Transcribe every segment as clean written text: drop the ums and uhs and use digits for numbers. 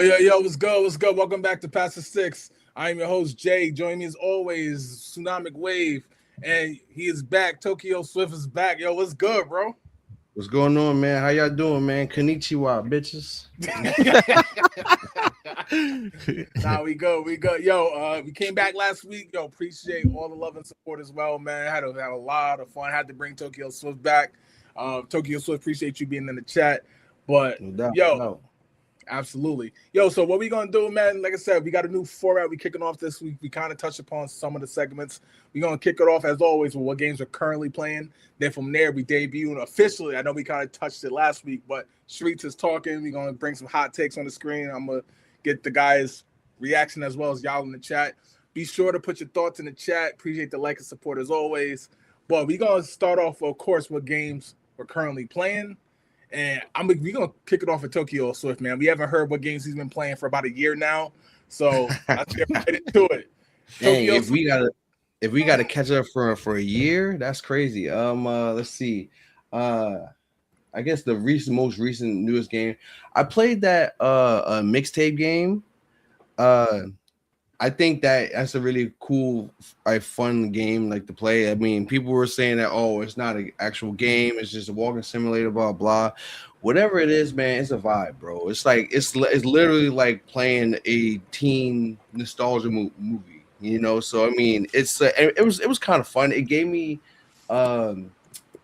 Yo, what's good? What's good? Welcome back to Past the Six. I am your host, Jay. Joining me as always, Tsunamic Wave. And he is back. Tokyo Swift is back. Yo, what's good, bro? What's going on, man? How y'all doing, man? Konnichiwa, bitches. Nah, we good. We good. Yo, we came back last week. Yo, appreciate all the love and support as well, man. Had a lot of fun. Had to bring Tokyo Swift back. Tokyo Swift, appreciate you being in the chat. But No doubt, no yo, doubt. absolutely. Yo, so what we gonna do, man? Like I said, we got a new format. We kicking off this week. We kind of touched upon some of the segments. We gonna kick it off as always with what games we're currently playing. Then from there, we debut officially. I know we kind of touched it last week, but Streets is talking. We gonna bring some hot takes on the screen. I'm gonna get the guys' reaction as well as y'all in the chat. Be sure to put your thoughts in the chat. Appreciate the like and support as always. But we gonna start off, of course, with games we're currently playing. And we gonna kick it off with Tokyo Swift, man. We haven't heard what games he's been playing for about a year now, so let's get right into it. Dang, Tokyo if we gotta catch up for a year, that's crazy. Let's see. I guess the most recent newest game. I played that a mixtape game. Uh I think that's a really cool, fun game like to play. I mean, people were saying that, oh, it's not an actual game, it's just a walking simulator, blah blah. Whatever it is, man, it's a vibe, bro. It's like it's literally like playing a teen nostalgia movie, you know. So I mean, it was kind of fun. Um,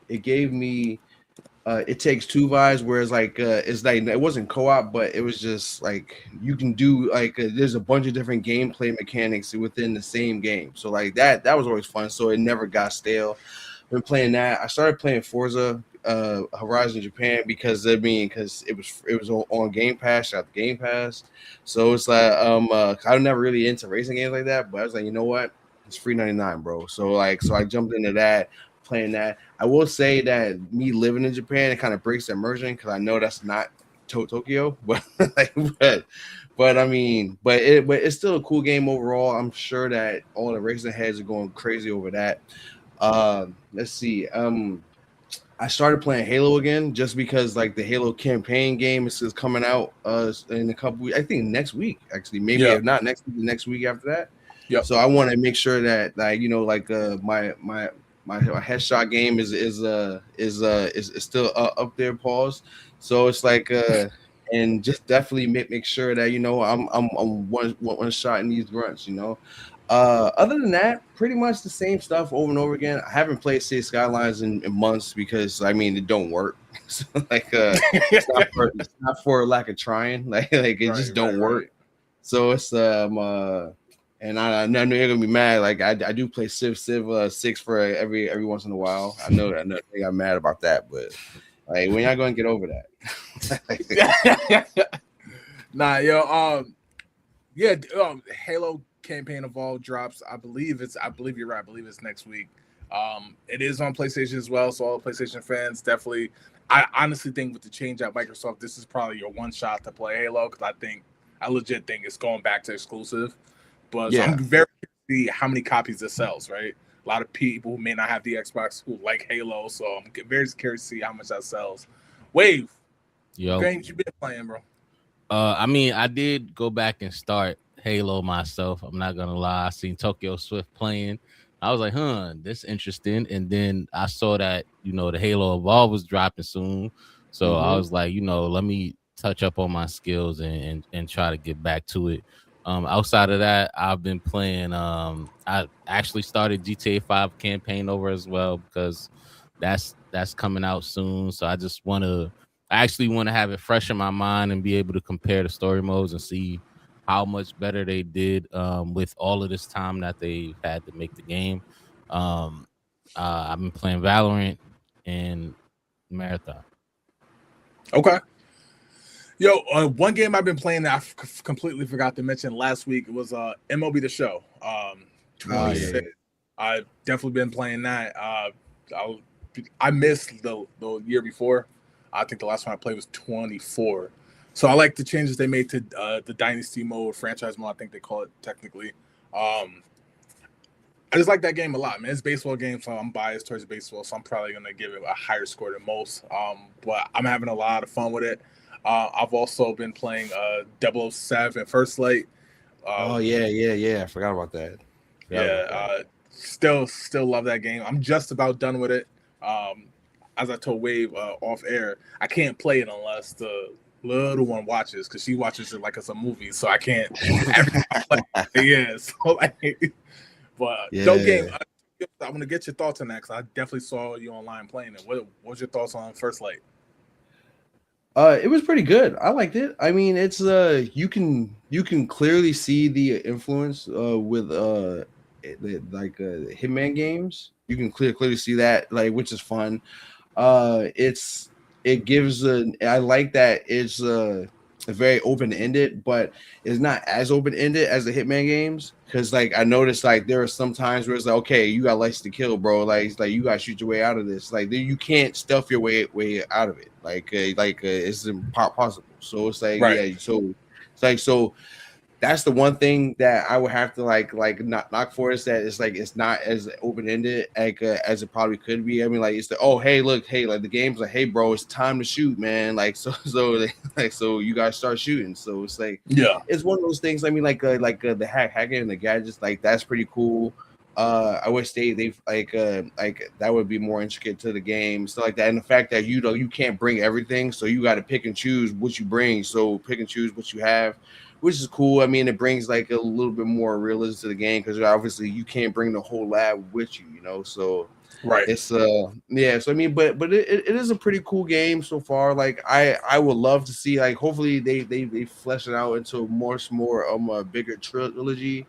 it gave me it takes two vibes, whereas it's like it wasn't co-op, but it was just like you can do there's a bunch of different gameplay mechanics within the same game. So like that was always fun. So it never got stale. Been playing that. I started playing Forza Horizon Japan because it was on Game Pass, shot the Game Pass. So it's like I'm never really into racing games like that, but I was like, you know what? It's free 99, bro. So I jumped into that, playing that. I will say that me living in Japan, it kind of breaks the immersion because I know that's not Tokyo, but like, but I mean, but it's still a cool game overall. I'm sure that all the racing heads are going crazy over that. Let's see. I started playing Halo again just because like the Halo campaign game is coming out in a couple weeks. I think next week, actually, maybe Yeah. if not next week, the next week after that. Yep. So I want to make sure that my headshot game is still up there, pause. So it's like and just definitely make sure that I'm one shot in these grunts, you know. Other than that, pretty much the same stuff over and over again. I haven't played City Skylines in months because I mean it don't work. So like it's not for lack of trying. Like it just don't work. Right. So it's and I know you're gonna be mad. Like I do play Civ 6 for every once in a while. I know they got mad about that, but like when y'all gonna get over that? Nah, yo, yeah, Halo campaign evolved drops. I believe you're right. I believe it's next week. It is on PlayStation as well, so all the PlayStation fans definitely. I honestly think with the change at Microsoft, this is probably your one shot to play Halo because I legit think it's going back to exclusive. But so Yeah. I'm very curious to see how many copies this sells, right? A lot of people who may not have the Xbox who like Halo, so I'm very curious to see how much that sells. Wave, what Yo, games you been playing, bro? I mean, I did go back and start Halo myself. I'm not gonna lie. I seen Tokyo Swift playing. I was like, huh, this interesting. And then I saw that, the Halo Evolve was dropping soon. So I Hmm. was like, let me touch up on my skills and try to get back to it. Outside of that, I've been playing. I actually started GTA 5 campaign over as well because that's coming out soon. So I actually want to have it fresh in my mind and be able to compare the story modes and see how much better they did with all of this time that they had to make the game. Um, I've been playing Valorant and Marathon. Okay. Yo, one game I've been playing that completely forgot to mention last week was MLB The Show. Oh yeah. 26. I've definitely been playing that. I missed the year before. I think the last one I played was 24. So I like the changes they made to the Dynasty mode, franchise mode, I think they call it technically. Um, I just like that game a lot, man. It's a baseball game, so I'm biased towards baseball, so I'm probably gonna give it a higher score than most. But I'm having a lot of fun with it. I've also been playing 007 First Light. Oh Um, yeah. I forgot about that. yeah, still love that game. I'm just about done with it. Um, as I told Wave off air, I can't play it unless the little one watches because she watches it like it's a movie, so I can't. Every time I play, yeah, so like, but dope game. Yeah. I'm gonna get your thoughts on that because I definitely saw you online playing it. What was your thoughts on First Light? It was pretty good. I liked it. I mean, it's you can clearly see the influence with Hitman games. You can clearly see that, like, which is fun. It's it gives I like that it's very open ended, but it's not as open ended as the Hitman games. Because like I noticed, like there are some times where it's like, okay, you got license to kill, bro. Like it's like you got to shoot your way out of this. Like you can't stuff your way out of it. It's impossible. So it's like Right. yeah. So it's like so that's the one thing that I would have to like not knock for is that it's like it's not as open ended as it probably could be. I mean, like it's the oh hey look hey like the game's like hey bro it's time to shoot man like so you guys start shooting. So it's like Yeah. it's one of those things. I mean the hacking and the gadgets like that's pretty cool. I wish they've like that would be more intricate to the game stuff like that, and the fact that you can't bring everything, so you got to pick and choose what you bring. So pick and choose what you have, which is cool. I mean, it brings like a little bit more realism to the game because obviously you can't bring the whole lab with you, you know. So Right. it's yeah. So I mean, but it is a pretty cool game so far. Like I would love to see like hopefully they flesh it out into more a bigger trilogy.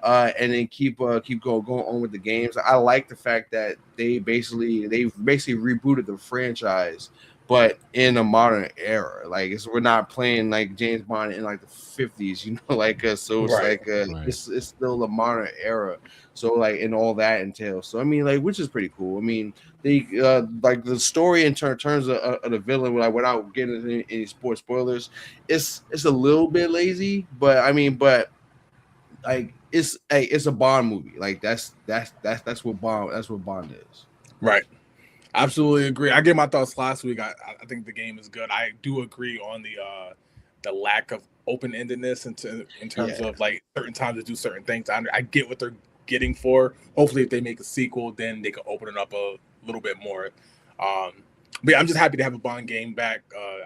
And then keep going on with the games. I like the fact that they've basically rebooted the franchise, but in a modern era. Like we're not playing like James Bond in like the 50s, you know, like so it's Right. like Right. it's still a modern era. So like and all that entails. So I mean like which is pretty cool. I mean they like the story in terms of the villain like without getting into any spoilers, it's a little bit lazy, but I mean but like it's a Bond movie. Like that's what Bond is. Right. Absolutely agree. I gave my thoughts last week. I think the game is good. I do agree on the lack of open endedness in terms Yeah. of like certain times to do certain things. I get what they're getting for. Hopefully, if they make a sequel, then they can open it up a little bit more. But yeah, I'm just happy to have a Bond game back.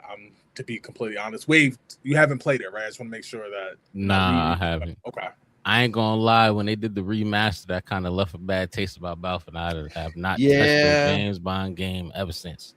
I'm to be completely honest. Wave, you haven't played it, right? I just want to make sure that Nah, I haven't. Okay. I ain't gonna lie. When they did the remaster, that kind of left a bad taste about Battlefield. I have not touched a Yeah. James Bond game ever since.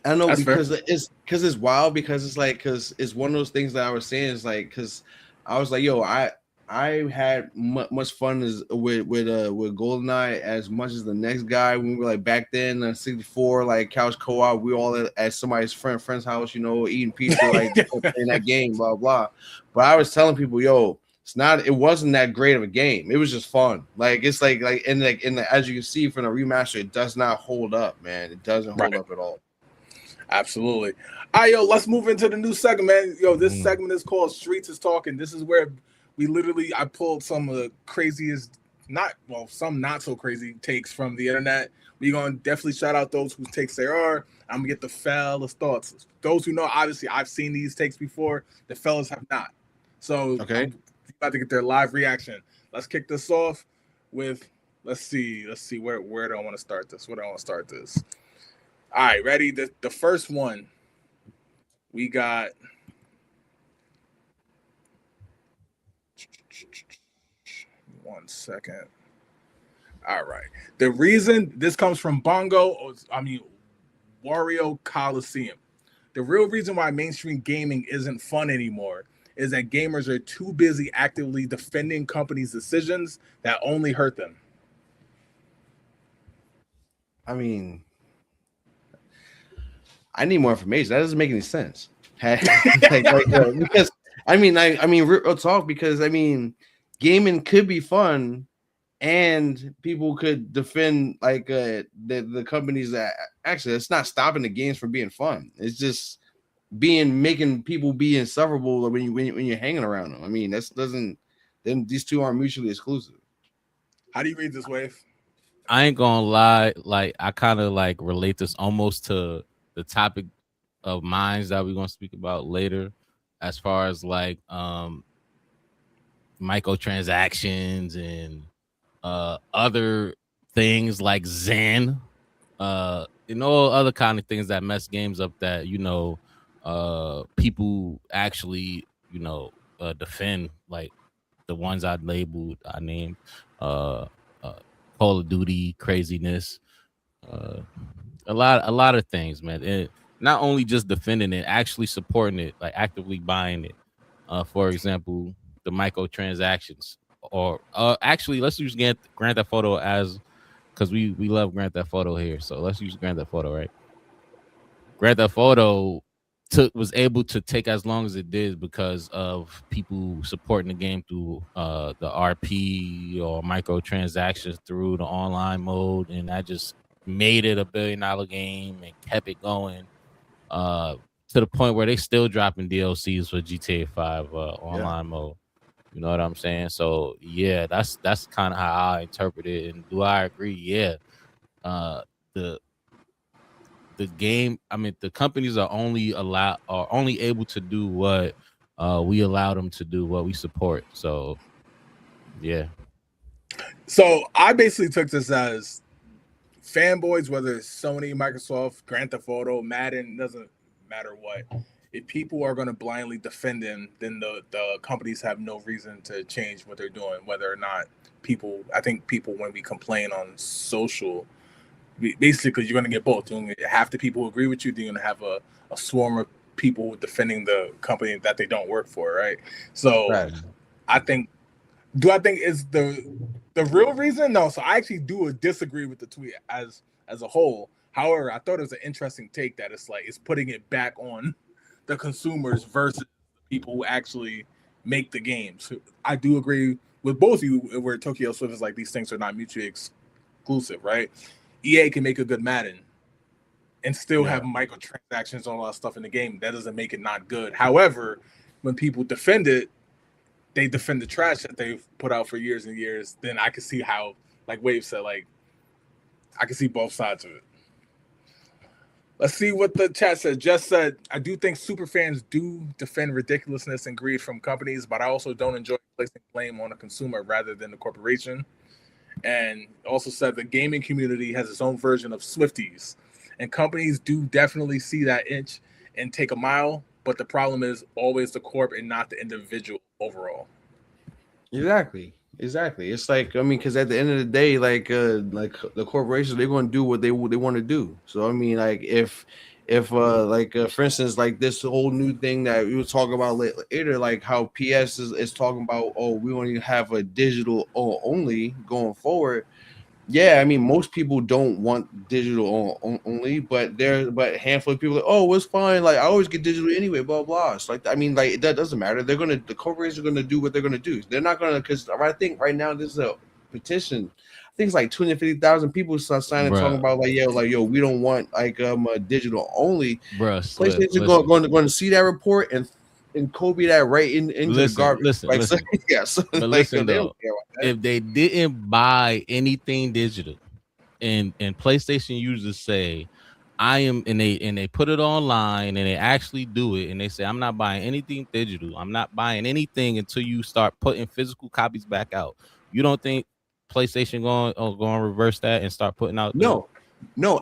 I know That's fair. because it's wild because it's like because it's one of those things that I was saying is like because I was like yo I had much fun with GoldenEye as much as the next guy when we were like back then 64 like couch co-op we all at somebody's friend's house you know eating pizza like playing that game blah blah. But I was telling people yo it wasn't that great of a game. It was just fun. Like it's like as you can see from the remaster, it does not hold up, man. It doesn't hold Right. up at all. Absolutely. All right, yo, let's move into the new segment, man. Yo, this Mm. segment is called Streets is Talking. This is where I pulled some of the craziest, some not so crazy takes from the internet. We're going to definitely shout out those whose takes there are. I'm going to get the fellas' thoughts. Those who know, obviously, I've seen these takes before. The fellas have not. So Okay. I'm about to get their live reaction. Let's kick this off with, let's see, where do I want to start this? Where do I want to start this? All right, ready? The first one we got. One second. All right. The reason this comes from Wario Coliseum. The real reason why mainstream gaming isn't fun anymore is that gamers are too busy actively defending companies' decisions that only hurt them. I mean, I need more information. That doesn't make any sense. Because I mean, real talk. Because I mean, gaming could be fun, and people could defend like the companies that actually it's not stopping the games from being fun. It's just making people be insufferable when you're hanging around them. I mean, then these two aren't mutually exclusive. How do you read this, Wave? I ain't gonna lie. Like I kind of like relate this almost to the topic of mines that we're gonna speak about later, as far as like microtransactions and other things like Zen, other kind of things that mess games up that people actually defend, like the ones I named, uh, uh, Call of Duty craziness, uh, a lot of things, man. And not only just defending it, actually supporting it, like actively buying it. For example, the microtransactions, or actually, let's use Grand Theft Auto as, because we love Grand Theft Auto here. So let's use Grand Theft Auto, right? Grand Theft Auto was able to take as long as it did because of people supporting the game through the RP or microtransactions through the online mode, and that just made it $1 billion game and kept it going uh, to the point where they still dropping DLCs for GTA 5 online mode. You know what I'm saying? So yeah, that's kind of how I interpret it. And do I agree? Yeah. Uh, the game, I mean, the companies are only able to do what we allow them to do, what we support. So yeah. So I basically took this as fanboys, whether it's Sony, Microsoft, Grand Theft Auto, Madden, doesn't matter what. If people are going to blindly defend them, then the companies have no reason to change what they're doing, whether or not I think people, when we complain on social, basically you're going to get both. You're going to get half the people who agree with you, then you're going to have a swarm of people defending the company that they don't work for, right? So Right. I think, I think is the real reason? No. So I actually do disagree with the tweet as a whole. However, I thought it was an interesting take that it's putting it back on the consumers versus the people who actually make the games. I do agree with both of you where Tokyo Swift is like, these things are not mutually exclusive, right? EA can make a good Madden and still have microtransactions and all that stuff in the game. That doesn't make it not good. However, when people defend it, they defend the trash that they've put out for years and years. Then I can see how, like Wave said, like I can see both sides of it. Let's see what the chat said. Jess said, I do think super fans do defend ridiculousness and greed from companies, but I also don't enjoy placing blame on a consumer rather than the corporation. And also said the gaming community has its own version of Swifties. And companies do definitely see that inch and take a mile, but the problem is always the corp and not the individual overall. Exactly. It's like, I mean, because at the end of the day, like the corporations, they're going to do what they want to do. So I mean, like if for instance, like this whole new thing that we were talking about later, like how PS is talking about, oh, we want to have a digital only going forward. Yeah, I mean, most people don't want digital only, but a handful of people are like, oh, it's fine. Like I always get digital anyway, blah blah. It's like, I mean, like that doesn't matter. The corporations are gonna do what they're gonna do. They're not gonna, because I think right now there's a petition. I think it's like 250,000 people signing, talking about like, yo, we don't want like a digital only. PlayStation going to see that report and Kobe that right into the garbage. Listen. So, but like, listen, though, if they didn't buy anything digital, and PlayStation users say, I am, and they put it online and they actually do it, and they say, I'm not buying anything digital. I'm not buying anything until you start putting physical copies back out. You don't think PlayStation going to reverse that and start putting out? No.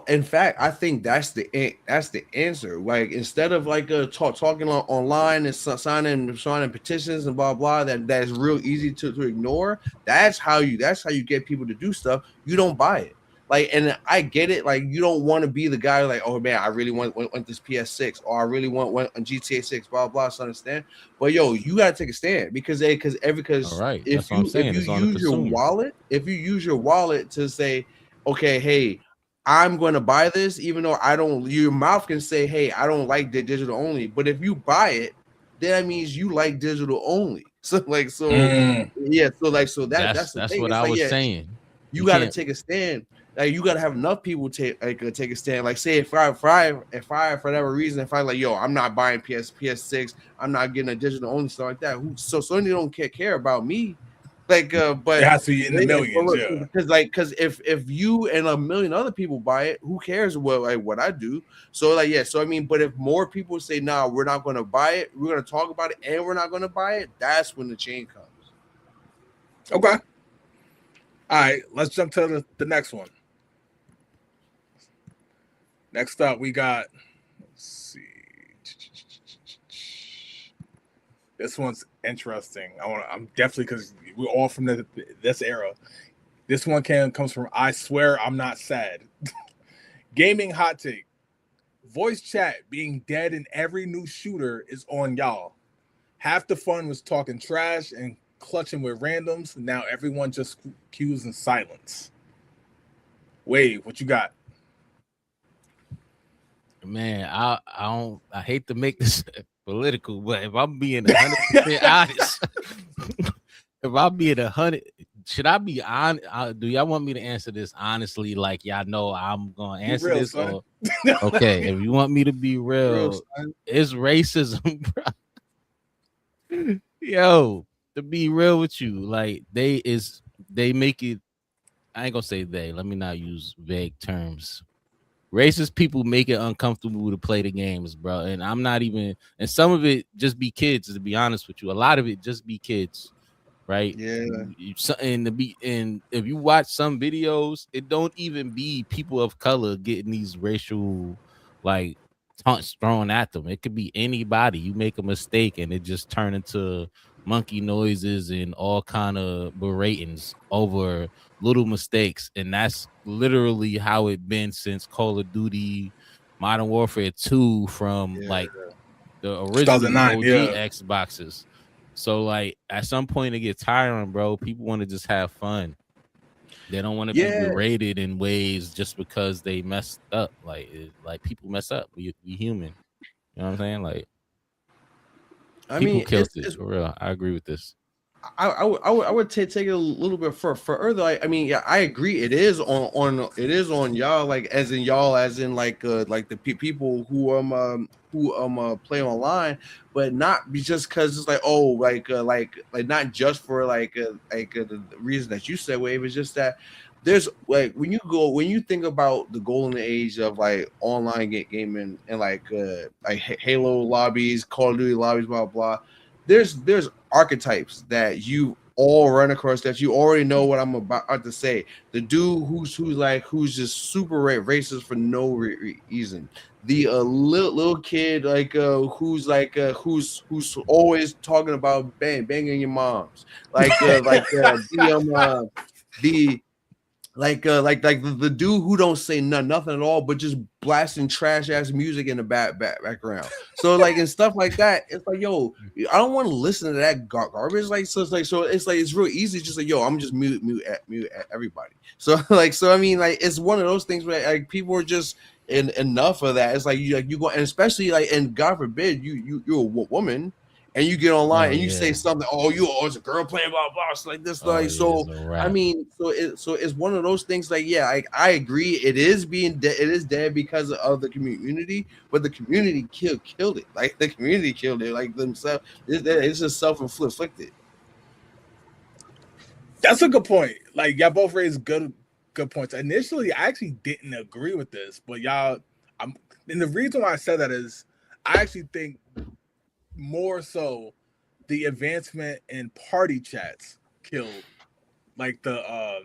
In fact, I think that's the answer. Like, instead of like talking online and signing petitions and blah blah, that's real easy to ignore. That's how you get people to do stuff. You don't buy it. Like, and I get it. Like, you don't want to be the guy like, oh man, I really want this PS6, or I really want a GTA 6, blah blah. So understand, but yo, you gotta take a stand because right. if you use your wallet to say, okay, hey, I'm going to buy this, even though I don't. Your mouth can say, hey, I don't like the digital only, but if you buy it, then that means you like digital only. So that's the thing. What I was saying. You got to take a stand. Like, you got to have enough people take a stand. Like, say if I for whatever reason, if I like, yo, I'm not buying PS6, I'm not getting a digital only, stuff like that. So Sony don't care about me. But it has to be in the millions, yeah. because if you and a million other people buy it, who cares what I do? So so I mean, but if more people say, nah, we're not going to buy it, we're going to talk about it, and we're not going to buy it, that's when the change comes. Okay. All right, let's jump to the next one. Next up, we got, let's see. This one's interesting. I'm definitely, because we're all from this era. This one comes from I Swear I'm Not Sad. Gaming hot take. Voice chat being dead in every new shooter is on y'all. Half the fun was talking trash and clutching with randoms. Now everyone just queues in silence. Wade, what you got? Man, I hate to make this political, but if I'm being 100% honest, if I'm being 100, should I be on? Do y'all want me to answer this honestly? Like y'all know I'm gonna answer real, this, or okay? If you want me to be real, it's racism, bro. Yo, to be real with you, like they make it. I ain't gonna say they. Let me not use vague terms. Racist people make it uncomfortable to play the games, bro. And I'm not even. And some of it just be kids. To be honest with you, a lot of it just be kids, right? Yeah. And if you watch some videos, it don't even be people of color getting these racial like taunts thrown at them. It could be anybody. You make a mistake and it just turn into monkey noises and all kind of beratings over little mistakes. And that's literally how it been since Call of Duty Modern Warfare 2 from like the original OG Xboxes. So like at some point it gets tiring, bro. People want to just have fun. They don't want to be berated in ways just because they messed up. Like people mess up. We human. You know what I'm saying? Like people killed it for real. I agree with this. I would take it a little bit further. I mean, yeah, I agree. It is on y'all, like as in like the people who play online, but not just because it's like like not just for the reason that you said, Wave. It's just that there's like when you think about the golden age of like online gaming and like Halo lobbies, Call of Duty lobbies, blah blah. There's archetypes that you all run across that you already know what I'm about to say. The dude who's just super racist for no reason. The little kid who's always talking about banging your moms. The dude who don't say nothing at all, but just blasting trash ass music in the background. So like and stuff like that. It's like, yo, I don't want to listen to that garbage. It's real easy. Just like, yo, I'm just mute everybody. So I mean, like it's one of those things where like people are just enough of that. It's like you go, and especially like, and God forbid you're a woman. And you get online and you say something, it's a girl playing blah blah, like this, I mean, so it's one of those things. Like, yeah, I agree. It is dead because of the community, but the community killed it. Like the community killed it, like themselves. It's just self-inflicted. That's a good point. Like y'all both raised good points. Initially, I actually didn't agree with this, but and the reason why I said that is I actually think more so the advancement in party chats killed like the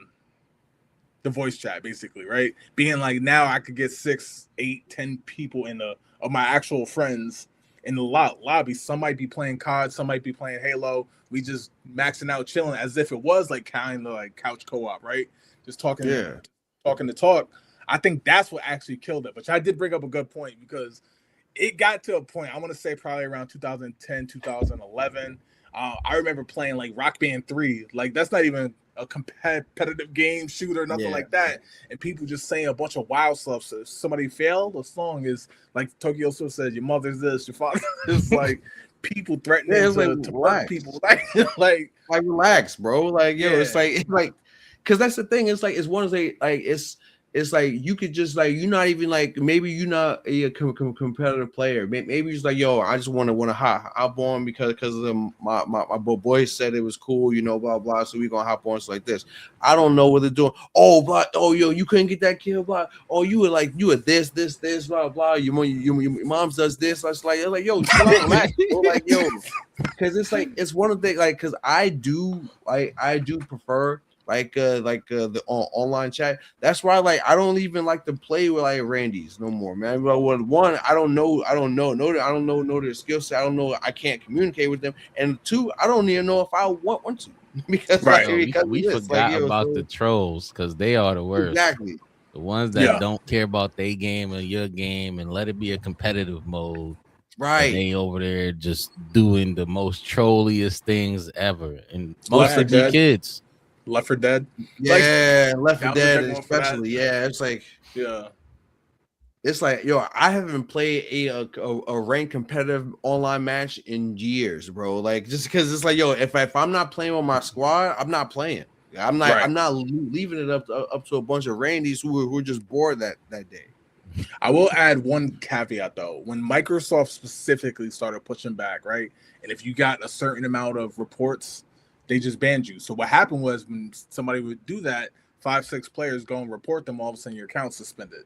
voice chat, basically, right? Being like, now I could get 6, 8, 10 people of my actual friends in the lobby. Some might be playing COD, some might be playing Halo. We just maxing out, chilling, as if it was like kind of like couch co-op, right? Just talking to talk. I think that's what actually killed it. But I did bring up a good point, because it got to a point, I want to say probably around 2010, 2011. I remember playing like Rock Band 3. Like, that's not even a competitive game shooter, nothing like that. And people just saying a bunch of wild stuff. So if somebody failed, the song is like Tokyo Swift says, your mother's this, your father is like people threatening to hurt people. like relax, bro. Like, yo, it's like because that's the thing. It's like it's one of the like it's like you could just like you're not even like maybe you're not a competitive player. Maybe you're just like yo, I just want to hop on because my boy said it was cool, you know, blah blah. So we gonna hop on like this. I don't know what they're doing. Oh, but yo, you couldn't get that kill, blah. Oh, you were this blah blah. Your mom's does this. I was like yo, chill out, relax, bro. Like yo, because it's like it's one of the like because I do prefer the online chat. That's why like I don't even like to play with like Randy's no more, man. But one, I don't know their skill set. I don't know. I can't communicate with them. And two, I don't even know if I want to because Right. We forgot about the trolls because they are the worst. Exactly. The ones that don't care about their game or your game and let it be a competitive mode. Right. They over there just doing the most trolliest things ever. And most of the kids. Left 4 Dead. Yeah, Left 4 Dead especially. Yeah, it's like it's like yo, I haven't played a ranked competitive online match in years, bro. Like just because it's like yo, if I'm not playing with my squad, I'm not playing. I'm not leaving it up to a bunch of Randys who are just bored that day. I will add one caveat though. When Microsoft specifically started pushing back, right, and if you got a certain amount of reports, they just banned you. So what happened was when somebody would do that, 5-6 players go and report them, all of a sudden your account's suspended.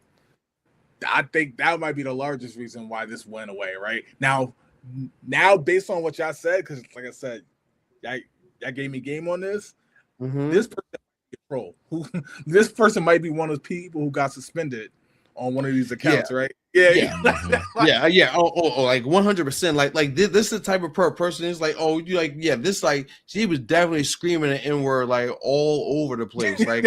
I think that might be the largest reason why this went away, right? Now based on what y'all said, because like I said, y'all gave me game on this. This person might be a troll. This person might be one of the people who got suspended on one of these accounts, right? Yeah. Oh, like 100%. Like this is the type of person is like, oh, you like, yeah, this like she was definitely screaming an N-word like all over the place, like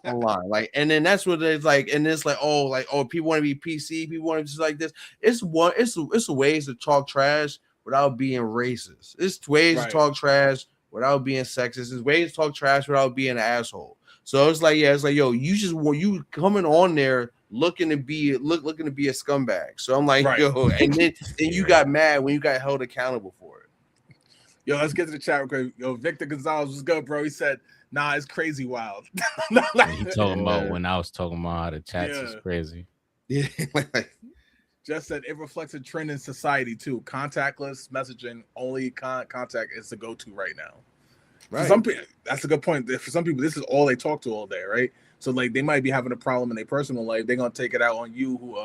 online, like, and then that's what it's like, and it's like, oh, people want to be PC, people want to just like this. It's ways to talk trash without being racist. It's ways to talk trash without being sexist. It's ways to talk trash without being an asshole. So it's like, yo, you coming on there looking to be a scumbag. So I'm like, yo, and then you got mad when you got held accountable for it. Yo, let's get to the chat real quick. Yo, Victor Gonzalez was good, bro. He said, nah, it's crazy wild. He talking about when I was talking about how the chats is crazy. Yeah. Just said it reflects a trend in society too. Contactless messaging, only contact is the go-to right now. Right. For some people, that's a good point. For some people, this is all they talk to all day, right? So like they might be having a problem in their personal life. They're gonna take it out on you, who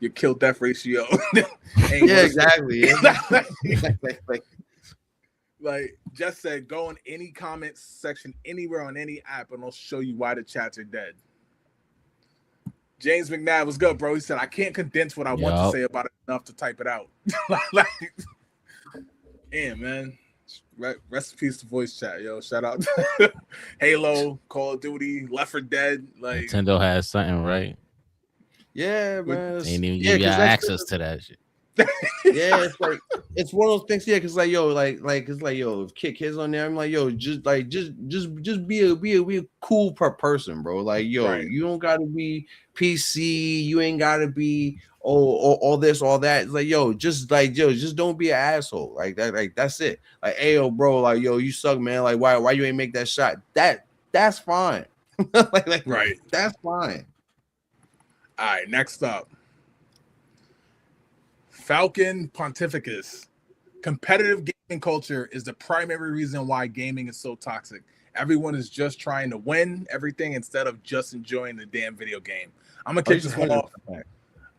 your kill death ratio. Exactly. Like Jess said, go in any comments section anywhere on any app, and it'll show you why the chats are dead. James McNabb was good, bro. He said, I can't condense what I want to say about it enough to type it out. Damn, man. Rest in peace to voice chat, yo. Shout out to Halo, Call of Duty, Left 4 Dead. Like Nintendo has something, right? Yeah, man. They ain't even give you access to that shit. Yeah, it's like it's one of those things. Yeah, because like yo, it's like yo, if kids on there, I'm like yo, just be a cool person, bro. Like yo, you don't gotta be PC, you ain't gotta be all this, all that. It's like yo, just don't be an asshole. Like that, like that's it. Like hey yo, bro, like yo, you suck, man. Like why you ain't make that shot? That's fine. like that's fine. All right, next up. Falcon Pontificus. Competitive gaming culture is the primary reason why gaming is so toxic. Everyone is just trying to win everything instead of just enjoying the damn video game. I'm going to kick this one off.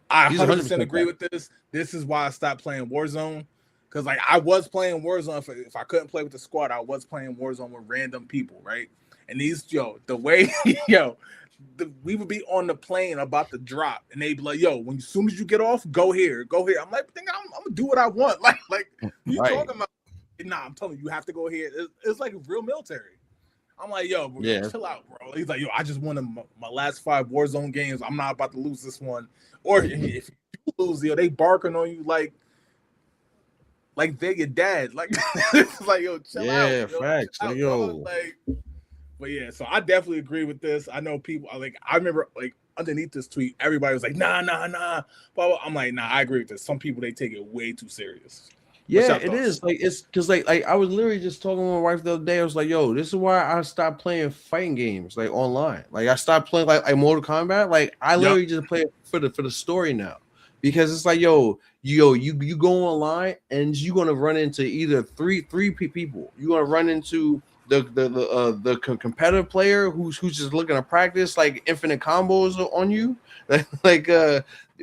I 100% agree with this. This is why I stopped playing Warzone. Because like I was playing Warzone. If I couldn't play with the squad, I was playing Warzone with random people, right? And these, the way, we would be on the plane about to drop, and they'd be like, "Yo, as soon as you get off, go here." I'm like, I'm gonna do what I want. Like you talking about? Nah, I'm telling you, you have to go here. It's like real military. I'm like, yo, bro, chill out, bro. He's like, yo, I just won my last 5 Warzone games. I'm not about to lose this one. Or if you lose, they barking on you like they're your dad. Like, it's like, yo, chill out. Yeah, facts. Yo. But yeah, so I definitely agree with this. I know people I remember underneath this tweet, everybody was like, nah. Blah, blah. I'm like, nah, I agree with this. Some people, they take it way too serious. Yeah, your it thoughts? is. Like it's because like I was literally just talking to my wife the other day. I was like, "Yo, this is why I stopped playing fighting games like online. Like I stopped playing like Mortal Kombat. Like I Yep. literally just play it for the story now because it's like, you go online and you're gonna run into either three people. You're gonna run into the competitive player who's just looking to practice like infinite combos on you, like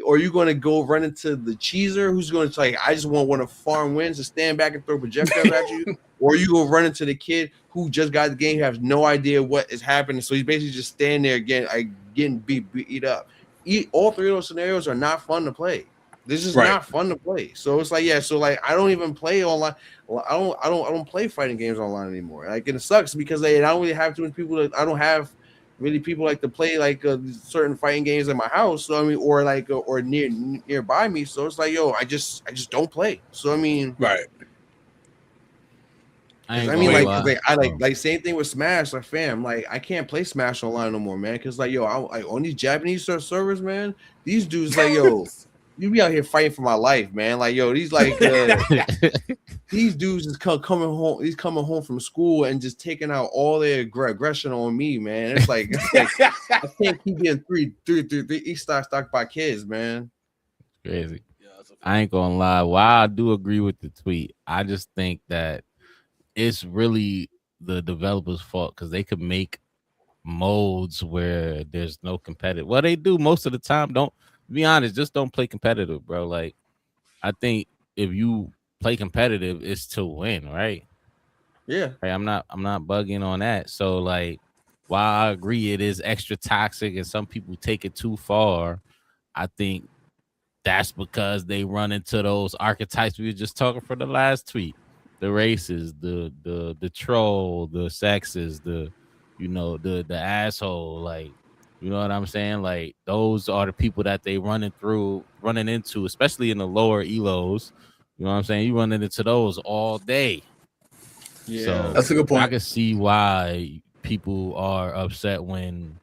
or you going to go run into the cheeser who's going to like, I just want one of farm wins to stand back and throw projectiles at you, or you go run into the kid who just got the game, has no idea what is happening, so he's basically just standing there again, like getting beat up. All three of those scenarios are not fun to play. This is Right. not fun to play. So it's like, yeah, so like I don't even play online. Well, I don't play fighting games online anymore. Like it sucks because I don't really have too many people. I don't have really people like to play like certain fighting games in my house. So I mean, or like or nearby me. So it's like, yo, I just don't play. So I mean, Right. I ain't like, gonna Wait. lie. I like same thing with Smash. Like, fam, like I can't play Smash online no more, man. Because like, yo, like on these Japanese servers, man, these dudes like, yo, you be out here fighting for my life, man. Like, yo, these like these dudes is coming home. He's coming home from school and just taking out all their aggression on me, man. It's like I can't keep getting three each stock by kids, man. Crazy. Yeah, that's a I ain't gonna lie. While I do agree with the tweet, I just think that it's really the developers' fault because they could make modes where there's no competitive. Well, they do most of the time. Don't be honest. Just don't play competitive, bro. Like I think if you play competitive, it's to win, right? Yeah, Right. I'm not bugging on that. So like, while I agree it is extra toxic and some people take it too far, I think that's because they run into those archetypes we were just talking for the last tweet. The races, the troll, the sexes, the asshole, like you know what I'm saying? Like those are the people that they running into, especially in the lower elos. You know what I'm saying? You running into those all day. yeah. So That's a good I point. can see why people are upset when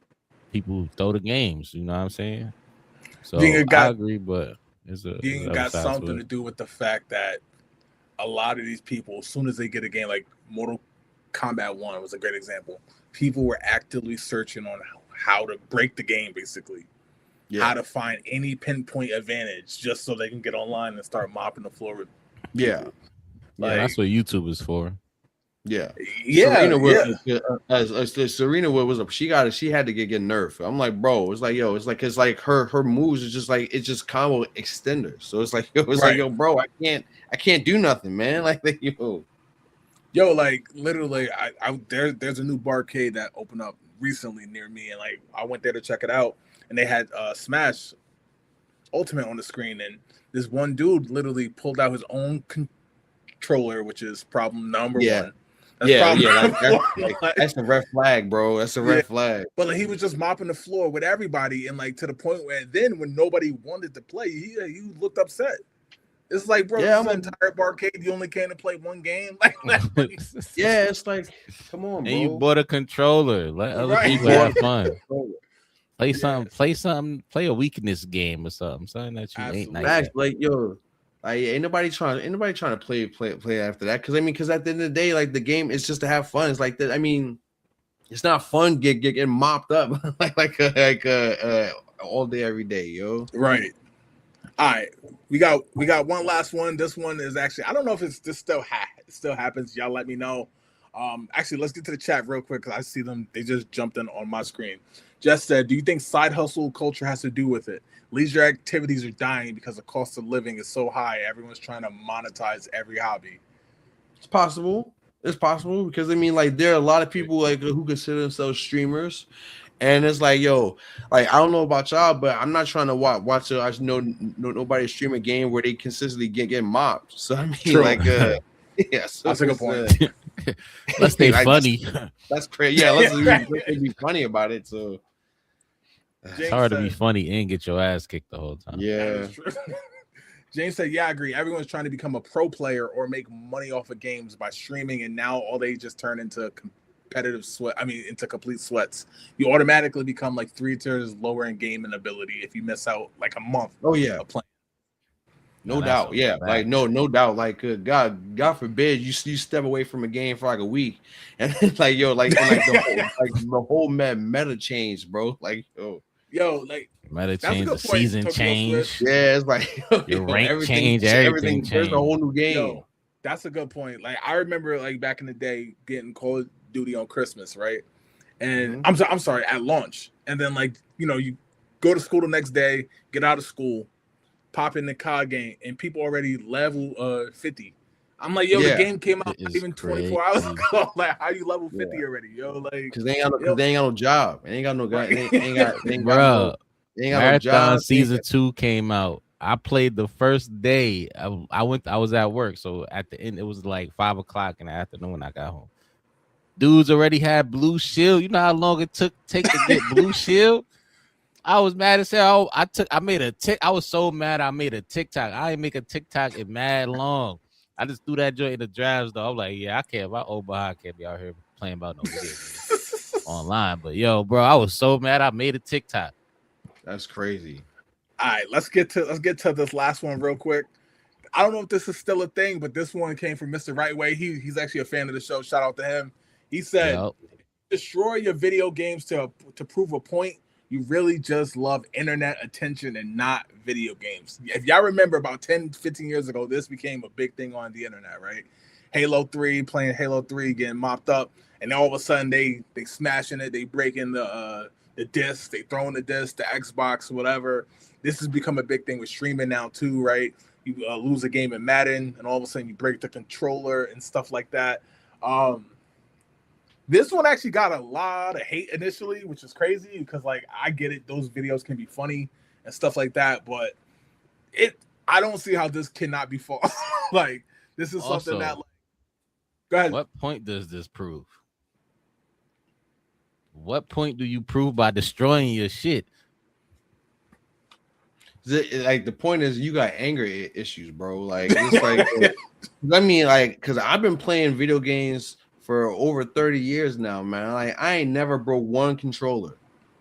people throw the games. You know what I'm saying? Do you think So it I got agree, but do you there's think it other got sides to something it. to do with the fact that a lot of these people, as soon as they get a game like Mortal Kombat 1 was a great example, people were actively searching on how to break the game, basically. Yeah, How to find any pinpoint advantage just so they can get online and start mopping the floor with yeah, people. yeah. That's Like, what YouTube is for. Yeah, yeah, Serena yeah. Serena was up. She had to get nerfed. I'm like, bro, it's like, yo, it's like her moves is just like it's just combo extenders. So it's like, yo, Right. bro, I can't do nothing, man. Like, yo, Yo, like literally, there's a new barcade that opened up recently near me, and like I went there to check it out, and they had Smash Ultimate on the screen, and this one dude literally pulled out his own controller, which is problem number yeah, one. That's problem like number one. that's a red flag, bro. That's a Yeah, red flag. but like, he was just mopping the floor with everybody, and like to the point where then when nobody wanted to play, he looked upset. It's like, bro, Yeah, this I'm is an like, entire barcade. You only came to play one game, like yeah, it's like, come on, And you bro. bought a controller. Let other right? people have fun. Play Yeah. something, play a weakness game or something that you ain't nice Absolutely. Facts, like, yo, like ain't nobody trying to play after that. Because at the end of the day, like the game is just to have fun. It's like that. I mean, it's not fun getting mopped up all day every day, yo. Right. All right, we got one last one. This one is actually, I don't know if it's this still happens. Y'all let me know. Actually, let's get to the chat real quick because I see them. They just jumped in on my screen. Jess said, "Do you think side hustle culture has to do with it? Leisure activities are dying because the cost of living is so high. Everyone's trying to monetize every hobby." It's possible. It's possible because I mean, like, there are a lot of people like who consider themselves streamers, and it's like, yo, like I don't know about y'all, but I'm not trying to watch. I just know nobody stream a game where they consistently get mobbed. So I mean, True. like, yeah, so That's a good it's, point. Let's stay like, funny. that's crazy. Yeah, let's be funny about it. So It's James hard to be said, funny and get your ass kicked the whole time. "That yeah, is true." James said, "Yeah, I agree. Everyone's trying to become a pro player or make money off of games by streaming, and now all they just turn into competitive sweat. I mean, into complete sweats. You automatically become like 3 tiers lower in game and ability if you miss out like a month oh yeah, of playing." No Now that's doubt, some yeah, like facts. no doubt, like God forbid you step away from a game for like a week, and then, like yo, like and like the whole meta change, bro. Like Yo, like Meta that's a change, the good point, season Tokyo change, Swift. yeah, it's like your yo, rank everything change, everything everything. There's a changed. whole new game. Yo, that's a good point. Like I remember, like back in the day, getting Call of Duty on Christmas, right? And Mhm. I'm sorry, at launch, and then like you go to school the next day, get out of school, pop in the COD game, and people already level 50. I'm like, yo, the Yeah, game came out It not is even 24 hours crazy, ago. Like, how you level yeah, 50 already, yo? Like, because they ain't got no, yo, job. They ain't got no guy. right? bro. They ain't got no Marathon job. They ain't season 2 came out. I played the first day. I was at work, so at the end it was like 5 o'clock in the afternoon when I got home. Dudes already had blue shield. You know how long it take to get blue shield? I was mad as hell. I made a tick. I was so mad I made a TikTok. I didn't make a TikTok in mad long. I just threw that joint in the drafts though. I'm like, yeah, I can't. My old behind can't be out here playing about no video games online. But yo, bro, I was so mad I made a TikTok. That's crazy. All right, let's get to this last one real quick. I don't know if this is still a thing, but this one came from Mr. Right Way. He's actually a fan of the show. Shout out to him. He said, Yo, destroy your video games to prove a point. You really just love internet attention and not video games. If y'all remember about 10, 15 years ago, this became a big thing on the internet, right? Halo 3, playing Halo 3, getting mopped up, and all of a sudden they smashing it, they breaking the disc, they throwing the disc, the Xbox, whatever. This has become a big thing with streaming now too, right? You lose a game in Madden, and all of a sudden you break the controller and stuff like that. This one actually got a lot of hate initially, which is crazy because, like, I get it; those videos can be funny and stuff like that, but I don't see how this cannot be false. Like, this is something that, also, like, go ahead. what point does this prove? What point do you prove by destroying your shit? Like the point is, you got anger issues, bro. Like it's like, I mean, like, because I've been playing video games for over 30 years now, man. Like I ain't never broke one controller,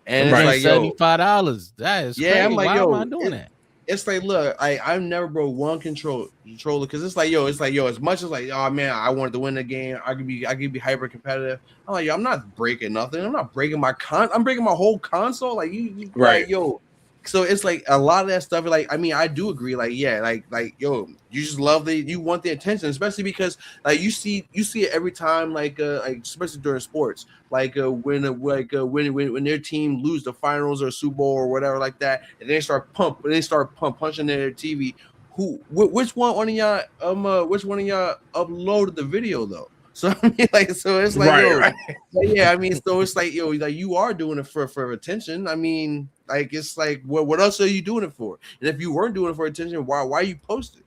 and Them it's Right. joints like, yo, $75. That is yeah, I'm crazy. like, Why am I yo, doing that? it's like, look, I've never broke one controller because it's like, yo, as much as like, oh man, I wanted to win the game, I could be hyper competitive. I'm like, yo, I'm not breaking nothing. I'm not breaking I'm breaking my whole console. Like you Right. like, yo. So it's like a lot of that stuff. Like, I mean, I do agree. Like, yeah, like, yo, you just love you want the attention, especially because like you see it every time, like especially during sports, like when their team lose the finals or Super Bowl or whatever like that, and they start punching their TV. Which one of y'all uploaded the video though? So I mean, like, so it's like, Right. yo, Right. yeah, I mean, so it's like, yo, like you are doing it for attention. I mean, like, it's like, what else are you doing it for? And if you weren't doing it for attention, why you post it?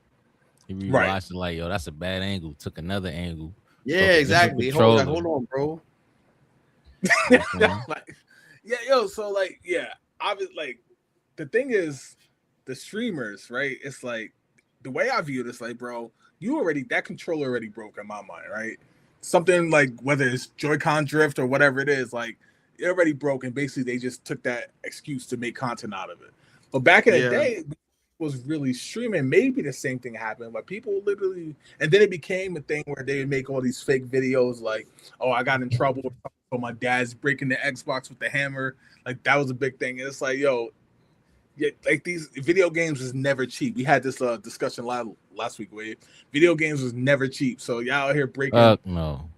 You Right. rewatched it like, yo, that's a bad angle. Took another angle. Yeah, exactly. Hold on, bro. Like, yeah, yo. So like, yeah, like the thing is, the streamers, right? It's like the way I view this, like, bro, that controller already broke in my mind, right? Something like whether it's Joy-Con drift or whatever it is, like it already broke, and basically they just took that excuse to make content out of it. But back in the day, it was really streaming. Maybe the same thing happened, but people literally, and then it became a thing where they would make all these fake videos, like, oh, I got in trouble, so my dad's breaking the Xbox with the hammer. Like that was a big thing. And it's like, yo, yeah, like these video games was never cheap. We had this discussion last week where video games was never cheap. So y'all out here breaking no.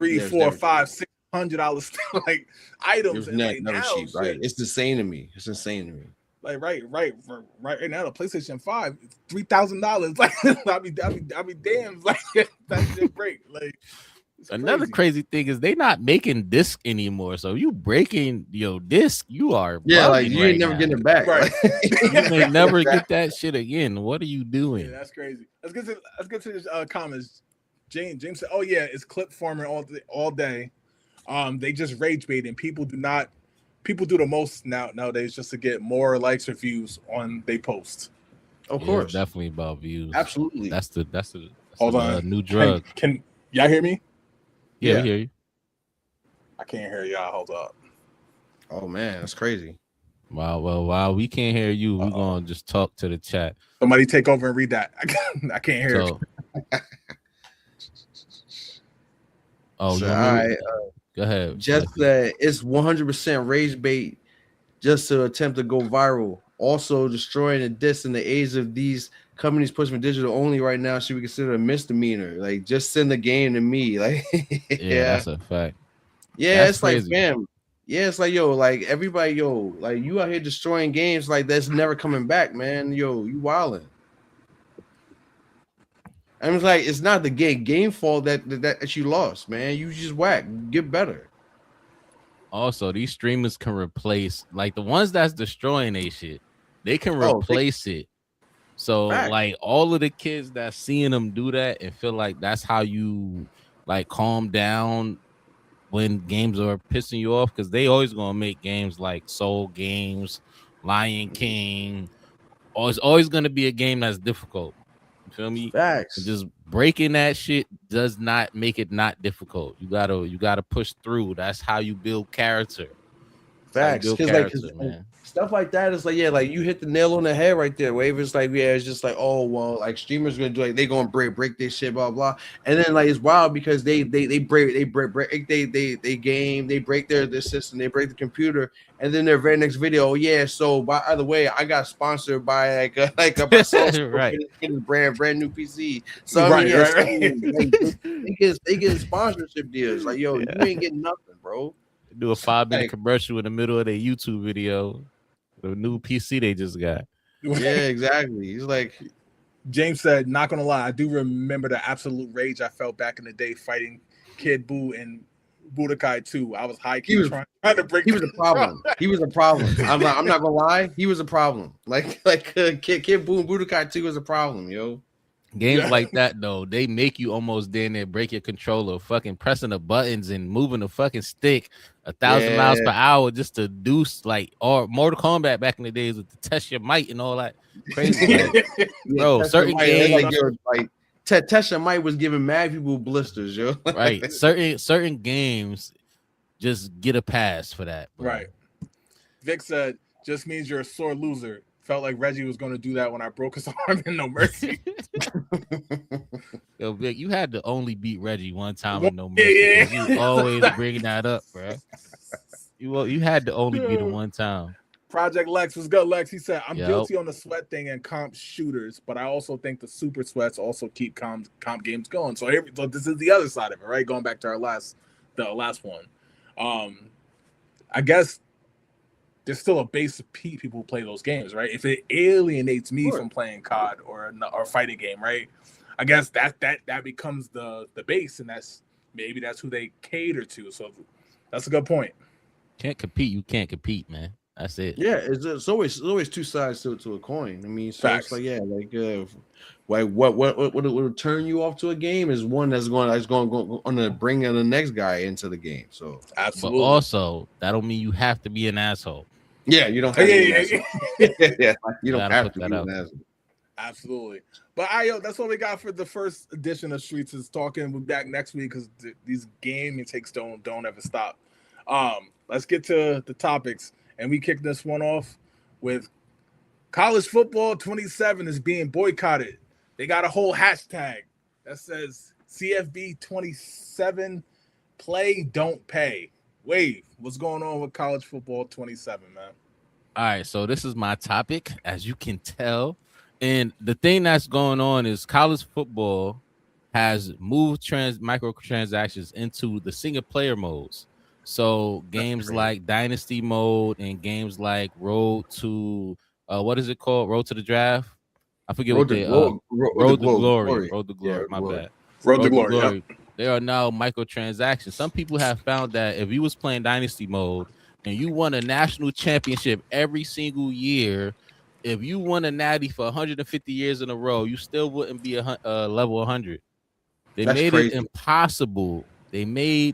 $300, Yeah, $400, $500, $600 like items. It was and like never now, cheap, right? It's insane to me. It's insane to me. Like right now, the PlayStation 5 is $3,000. Like I'll be damned. Like that shit break. Like Another crazy thing is they not making disc anymore. So you breaking your disc, you are like you ain't never now. getting it back. Right. You may never get that shit again. What are you doing? Yeah, that's crazy. Let's get to this comments. James said, "Oh yeah, it's clip farming all day. They just rage bait, and people do the most nowadays just to get more likes or views on they post. Of course, it's definitely about views. Absolutely. That's the Hold on. new drug. Can y'all hear me? Yeah, we hear you. I can't hear y'all. Hold up. Oh man, that's crazy. Wow, well, we can't hear you. We're Uh-oh. gonna just talk to the chat. Somebody take over and read that. I can't hear. So, oh, So you want all me? right, Go ahead. just that it's 100% rage bait just to attempt to go viral. Also, destroying and dissing the age of these companies pushing digital only right now should be considered a misdemeanor. Like, just send the game to me. Like, Yeah, that's a fact. yeah, That's it's like, crazy. fam. Yeah, it's like, yo, like everybody, yo, like you out here destroying games like that's never coming back, man. Yo, you wilding. And it's like it's not the game fault that you lost, man. You just whack. Get better. Also, these streamers can replace like the ones that's destroying they shit. They can Oh, replace it. So fact. like all of the kids that seeing them do that and feel like that's how you like calm down when games are pissing you off, because they always gonna make games like Soul Games, Lion King. Or it's always gonna be a game that's difficult. You feel me? Facts. Just breaking that shit does not make it not difficult. You gotta push through. That's how you build character. Facts, Build because like character, man. stuff like that is like, yeah, like you hit the nail on the head right there. Wave is like, yeah, it's just like, oh well, like streamers gonna do like they gonna break this shit, blah blah, and then like it's wild because they game, they break their system, they break the computer, and then their very next video, oh yeah, so by the way, I got sponsored by like a Right. brand new PC. So I mean, yeah, like, they get sponsorship deals. Like, yo, you ain't getting nothing, bro. Do a 5-minute Like, commercial in the middle of their YouTube video. The new PC they just got. yeah, exactly. He's like, James said, not gonna lie, I do remember the absolute rage I felt back in the day fighting Kid Buu and Budokai 2. I was high key trying to break. He was a problem. He was a problem. I'm not gonna lie. He was a problem. Like Kid Buu and Budokai 2 was a problem, yo. Games like that though, they make you almost damn near break your controller, fucking pressing the buttons and moving the fucking stick 1,000 miles per hour just to do like, or Mortal Kombat back in the days with to test your might and all that crazy. Like, bro, certain games like test your might was giving mad people blisters, yo. Right, certain games just get a pass for that, bro. Right. Vic said, just means you're a sore loser. Felt like Reggie was going to do that when I broke his arm in No Mercy. Yo, Vic, you had to only beat Reggie one time with No Mercy. Yeah. You always bring that up, bro. You had to only beat him one time. Project Lex was good. Lex, he said, I'm guilty on the sweat thing and comp shooters, but I also think the super sweats also keep comp games going. So this is the other side of it, right? Going back to the last one. I guess there's still a base of people who play those games, right? If it alienates me from playing COD or fighting game, right? I guess that becomes the base, and that's who they cater to. So that's a good point. Can't compete, you can't compete, man. That's it. Yeah, it's always two sides to a coin. I mean, so Facts. It's like, yeah, like what will turn you off to a game is one that's going to bring the next guy into the game. So absolutely. But also that don't mean you have to be an asshole. Yeah, you don't have to be an asshole. Yeah, you don't have to be an asshole. Absolutely. But that's what we got for the first edition of Streets is Talking. We'll be back next week because these gaming takes don't ever stop. Let's get to the topics. And we kick this one off with college football 27 is being boycotted. They got a whole hashtag that says CFB 27 play, don't pay. Wave, what's going on with college football 27, man? All right, so this is my topic, as you can tell. And the thing that's going on is college football has moved microtransactions into the single player modes. So games like Dynasty mode and games like Road to what is it called? Road to the Draft. I forget what they Road to Glory. Road to Glory. My bad. Road to Glory. Yep. They are now microtransactions. Some people have found that if you was playing Dynasty mode and you won a national championship every single year, if you won a natty for 150 years in a row, you still wouldn't be a level 100. They made it impossible.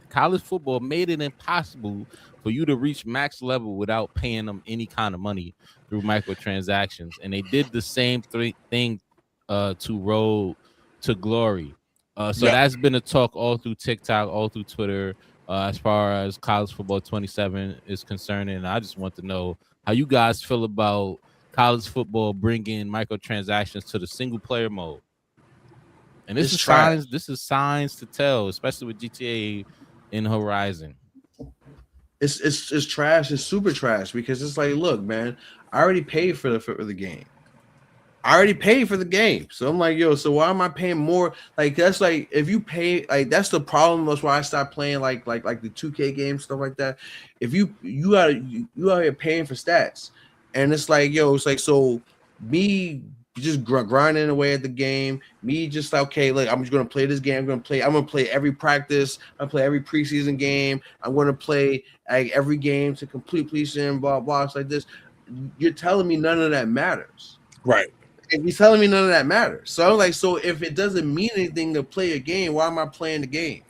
College football made it impossible for you to reach max level without paying them any kind of money through microtransactions. And they did the same thing to Road to Glory. So that's been a talk all through TikTok, all through Twitter. as far as college football 27 is concerned, and I just want to know how you guys feel about college football bringing microtransactions to the single player mode. And this It's is trash. signs. This is signs to tell, especially with GTA in Horizon. It's trash. It's super trash because it's like, look, man, I already paid for the game. I already paid for the game. So I'm like, yo, so why am I paying more? Like, that's like, if you pay, like, that's the problem. That's why I stopped playing like the 2K games, stuff like that. If you out here paying for stats, and it's like, yo, it's like, so me just grinding away at the game, me just like, okay, look, I'm just gonna play this game. I'm gonna play every practice. I'm gonna play every preseason game. I'm gonna play like every game to complete completion, blah blah. It's like this. You're telling me none of that matters. Right. And he's telling me none of that matters. So I'm like, so if it doesn't mean anything to play a game, why am I playing the game?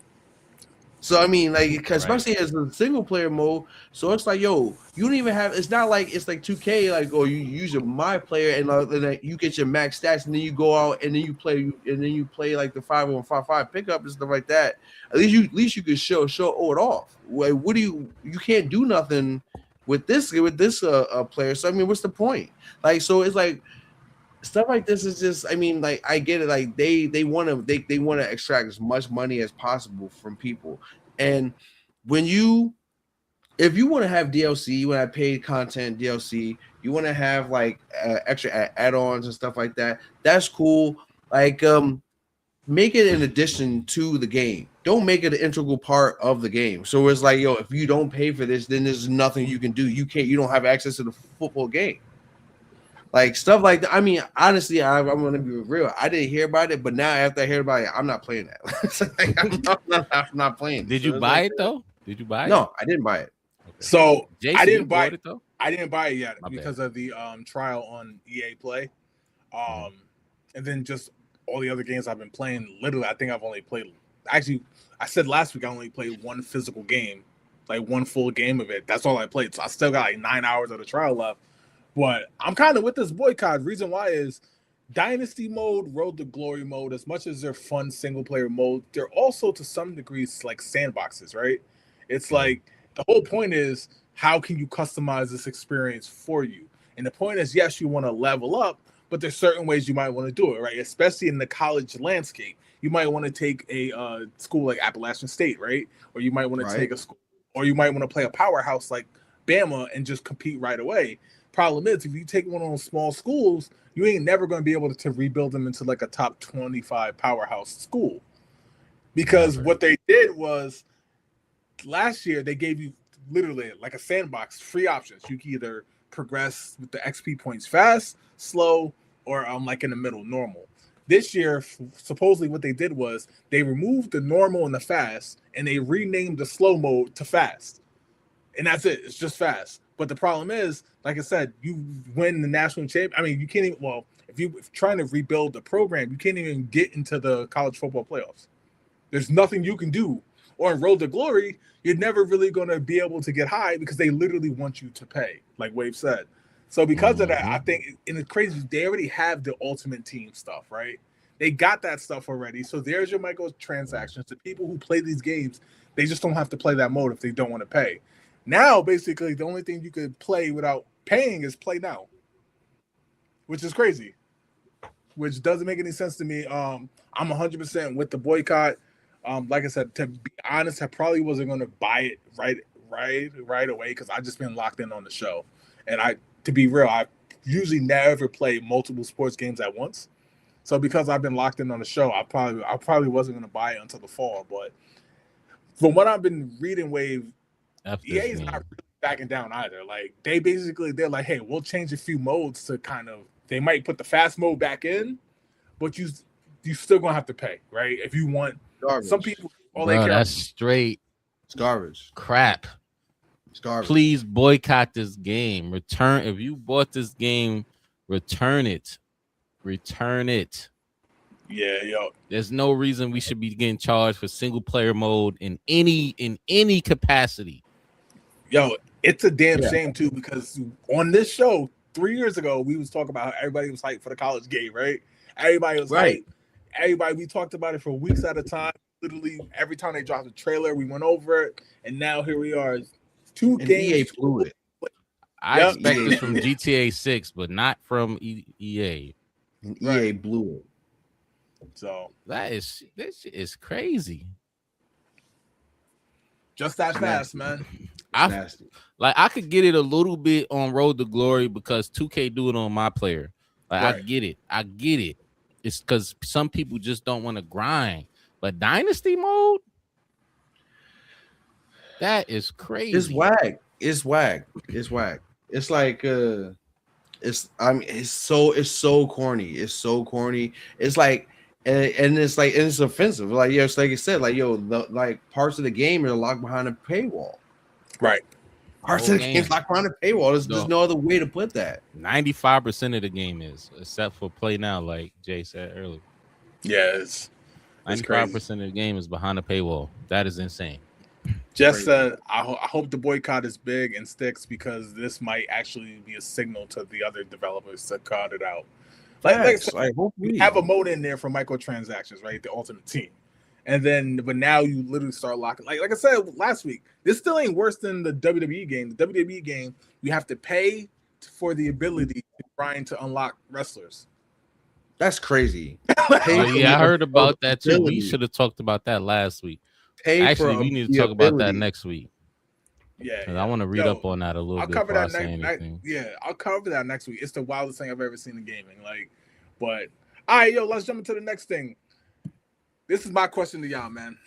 So I mean, like, because especially as a single player mode, so it's like, yo, you don't even have. It's not like it's like 2K, like, or you use your my player and then you get your max stats, and then you go out and then you play like the 5-on-5 pickup and stuff like that. At least you could show it off. Like, what do you can't do nothing with this player. So I mean, what's the point? Like, so it's like. Stuff like this is just, I mean, like, I get it. Like, they want to extract as much money as possible from people. And if you want to have DLC, you want to have paid content DLC, you want to have like extra add-ons and stuff like that. That's cool. Like, make it an addition to the game. Don't make it an integral part of the game. So it's like, yo, if you don't pay for this, then there's nothing you can do. You don't have access to the football game. Like, stuff like that. I mean, honestly, I'm gonna be real. I didn't hear about it, but now after I hear about it, I'm not playing that. Like, I'm not playing. Did you buy it though? Did you buy it? No, I didn't buy it. Okay. So Jason, I didn't buy it though. I didn't buy it yet My because bad. of the trial on EA Play, and then just all the other games I've been playing. Literally, I think I've only played. Actually, I said last week I only played one physical game, like one full game of it. That's all I played. So I still got like 9 hours of the trial left. But I'm kind of with this boycott. Reason why is Dynasty mode, Road to Glory mode, as much as they're fun single player mode, they're also to some degrees like sandboxes, right? It's like the whole point is how can you customize this experience for you? And the point is, yes, you want to level up, but there's certain ways you might want to do it, right? Especially in the college landscape. You might want to take a school like Appalachian State, right? Or you might want to take a school, or you might want to play a powerhouse like Bama and just compete right away. Problem is, if you take one of those small schools, you ain't never going to be able to rebuild them into like a top 25 powerhouse school. Because what they did was last year, they gave you literally like a sandbox, free options. You can either progress with the XP points fast, slow, or like in the middle, normal. This year, supposedly what they did was they removed the normal and the fast, and they renamed the slow mode to fast. And that's it. It's just fast. But the problem is, like I said, you win the national champion. I mean, you can't even, well, if you're trying to rebuild the program, you can't even get into the college football playoffs. There's nothing you can do. Or in Road to Glory, you're never really going to be able to get high because they literally want you to pay, like Wave said. So because of that, I think, and it's crazy, they already have the Ultimate Team stuff, right? They got that stuff already. So there's your microtransactions. The people who play these games, they just don't have to play that mode if they don't want to pay. Now, basically, the only thing you could play without paying is Play Now, which is crazy, which doesn't make any sense to me. I'm 100% with the boycott. Like I said, to be honest, I probably wasn't going to buy it right away because I just been locked in on the show. And to be real, I usually never play multiple sports games at once. So because I've been locked in on the show, I probably wasn't going to buy it until the fall. But from what I've been reading, Wave, EA is not really backing down either. Like they're like, hey, we'll change a few modes to kind of. They might put the fast mode back in, but you still gonna have to pay, right? If you want. Garbage. Some people, that's straight. It's garbage. Crap. It's garbage. Please boycott this game. Return if you bought this game. Return it. Return it. Yeah, yo. There's no reason we should be getting charged for single player mode in any capacity. Yo, it's a damn shame too, because on this show 3 years ago, we was talking about how everybody was hyped for the college game, right? Everybody was hyped. Everybody, we talked about it for weeks at a time. literally every time they dropped a trailer, we went over it, and now here we are, two And games. EA blew it. I expect EA this from GTA 6, but not from EA. And EA blew it. So This shit is crazy. just that fast, man. Nasty. Like I could get it a little bit on Road to Glory because 2K do it on my player. Like I get it. It's because some people just don't want to grind. But Dynasty mode, that is crazy. It's whack. It's whack. It's whack. It's like it's so corny. It's so corny. It's like and it's offensive. Like it's like I said, like the like parts of the game are locked behind a paywall. Right. Parts of the game's locked behind a paywall. There's no other way to put that. 95% of the game is, except for Play Now, like Jay said earlier. Yeah, it's 95% of the game is behind a paywall. That is insane. Just I hope the boycott is big and sticks because this might actually be a signal to the other developers to cut it out. Like we have a mode in there for microtransactions, right? The Ultimate Team. And then, but now you literally start locking. Like I said last week, this still ain't worse than the WWE game. The WWE game, you have to pay for the ability to grind to unlock wrestlers. That's crazy. I heard about that too. We should have talked about that last week. Actually, we need to talk about that next week. Yeah, I want to read up on that a little bit. I'll cover that I'll cover that next week. It's the wildest thing I've ever seen in gaming. But all right, let's jump into the next thing. This is my question to y'all, man.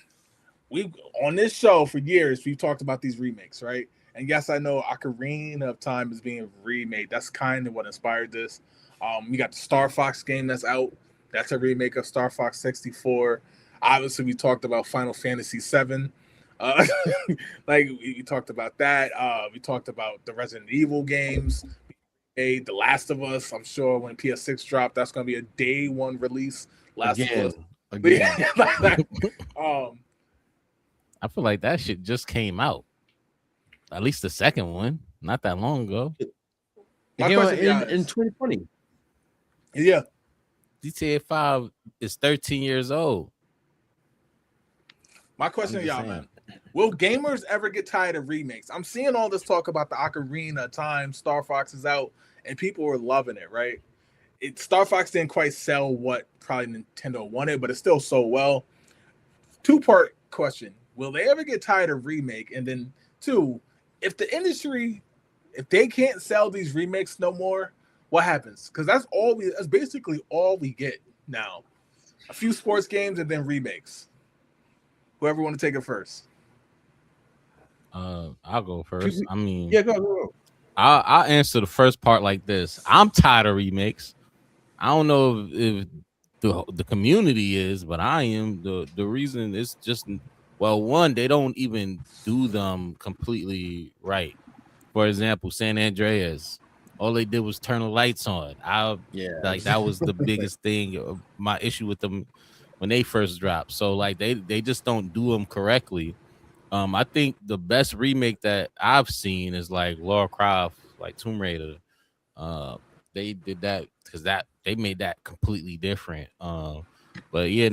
We've on this show for years, we've talked about these remakes, right? And yes, I know Ocarina of Time is being remade. That's kind of what inspired this. We got the Star Fox game that's out. That's a remake of Star Fox 64. Obviously, we talked about Final Fantasy 7. We talked about that. We talked about the Resident Evil games. The Last of Us. I'm sure when PS6 dropped, that's going to be a day one release. Last of Us. Again. I feel like that shit just came out. At least the second one, not that long ago. In 2020. Yeah. GTA 5 is 13 years old. My question to y'all, man. Will gamers ever get tired of remakes? I'm seeing all this talk about the Ocarina of Time, Star Fox is out, and people are loving it, right? Star Fox didn't quite sell what probably Nintendo wanted, but it still sold well. Two-part question. Will they ever get tired of remake? And then two, if the industry, if they can't sell these remakes no more, what happens? Because that's basically all we get now. A few sports games and then remakes. Whoever want to take it first. I'll go first. I mean, go. I'll answer the first part like this. I'm tired of remakes. I don't know if the community is, but I am. The reason is just, well, one, they don't even do them completely right. For example, San Andreas, all they did was turn the lights on. That was the biggest thing. My issue with them when they first dropped. So like they just don't do them correctly. I think the best remake that I've seen is like Lara Croft, like Tomb Raider. They did that because they made that completely different. But yeah,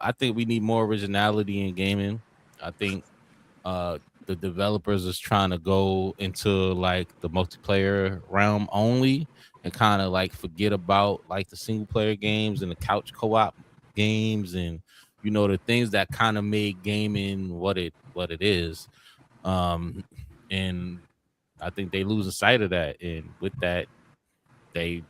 I think we need more originality in gaming. I think the developers is trying to go into like the multiplayer realm only and kind of like forget about like the single player games and the couch co-op games and the things that kind of made gaming what it is. And I think they losing sight of that, and with that they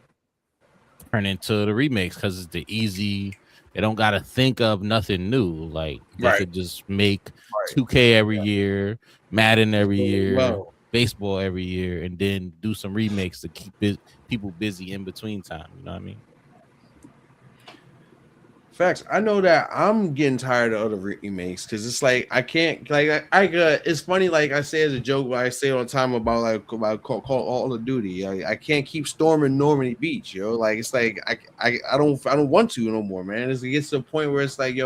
turn into the remakes because it's the easy. They don't got to think of nothing new. Like they could just make 2K every year, Madden every year, baseball every year, and then do some remakes to keep people busy in between time. You know what I mean? Facts. I know that I'm getting tired of other remakes because it's like I can't it's funny, like I say as a joke, but I say all the time about Call of Duty. I can't keep storming Normandy Beach, Like it's like I don't want to no more, man. It gets to a point where it's like,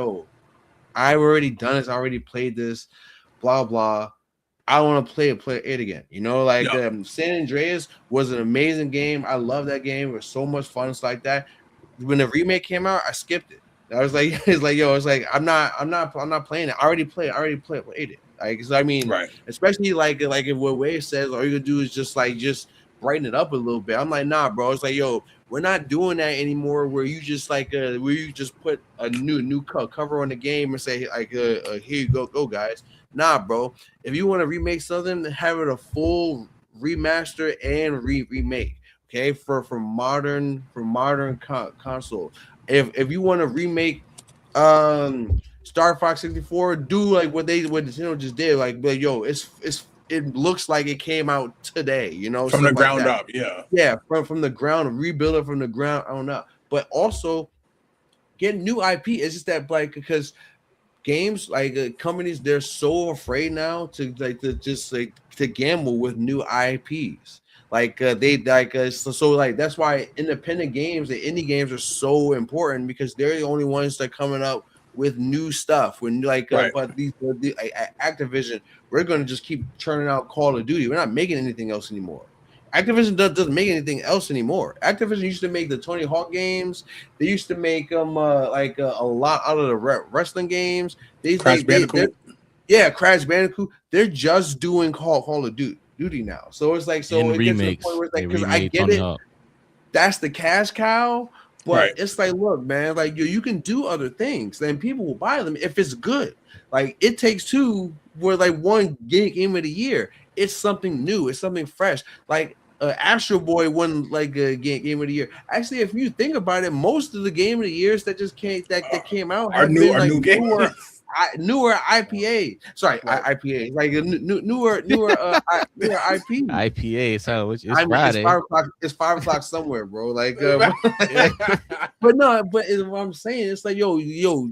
I've already done this, I already played this, blah blah. I want to play it again. San Andreas was an amazing game. I love that game. It was so much fun. It's like that. When the remake came out, I skipped it. I was like, it's like, yo, it's like I'm not playing it. I already played it. Like, so I mean, Right. especially like if what Wave says, all you gonna do is just brighten it up a little bit. I'm like, nah, bro. It's like, yo, we're not doing that anymore. Where you just where you just put a new cover on the game and say like, here you go guys. Nah, bro. If you want to remake something, have it a full remaster and remake. Okay, for modern console. If you want to remake Star Fox 64, do like what Nintendo just did. Like yo, it looks like it came out today, From the stuff like ground that. up, yeah. Yeah, from the ground, rebuild it from the ground. I don't know, but also get new IP. It's just that like because games like companies, they're so afraid now to to gamble with new IPs. Like they like so like that's why independent games, the indie games are so important because they're the only ones that are coming up with new stuff. When Right. but these Activision, we're gonna just keep churning out Call of Duty. We're not making anything else anymore. Activision doesn't make anything else anymore. Activision used to make the Tony Hawk games. They used to make them a lot out of the wrestling games. Crash Bandicoot. Crash Bandicoot. They're just doing Call of Duty now. So it's like In it gets to the remakes, point where it's they like because I remade get Tony it. Hawk. That's the cash cow. But Right. it's like, look, man, like you can do other things, and people will buy them if it's good. Like It Takes Two, where like one game of the year. It's something new. It's something fresh. Like Astro Boy won like a game of the year. Actually, if you think about it, most of the game of the years that just came out Our have been like new games. newer IPA. Sorry, Right. IPA. Like newer IP. IPA, so which is I mean, Friday. it's 5 o'clock somewhere, bro. But no, but what I'm saying, it's like yo,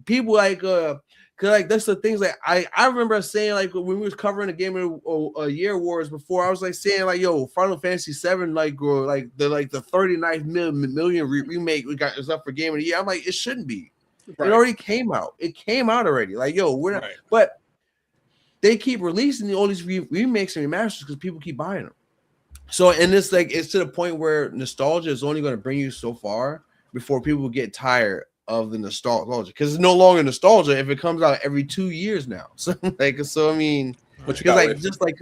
people like cause like that's the things like I remember saying like when we was covering the game of year awards before, I was like saying like yo, Final Fantasy 7 like the 39th million remake we got is up for game of the year. I'm like, it shouldn't be. Right. It already came out. It came out already. Like yo, we're not, but they keep releasing all these remakes and remasters because people keep buying them. So and it's like it's to the point where nostalgia is only going to bring you so far before people get tired of the nostalgia, because it's no longer nostalgia if it comes out every 2 years now. So I mean, what you got, like Wave? just like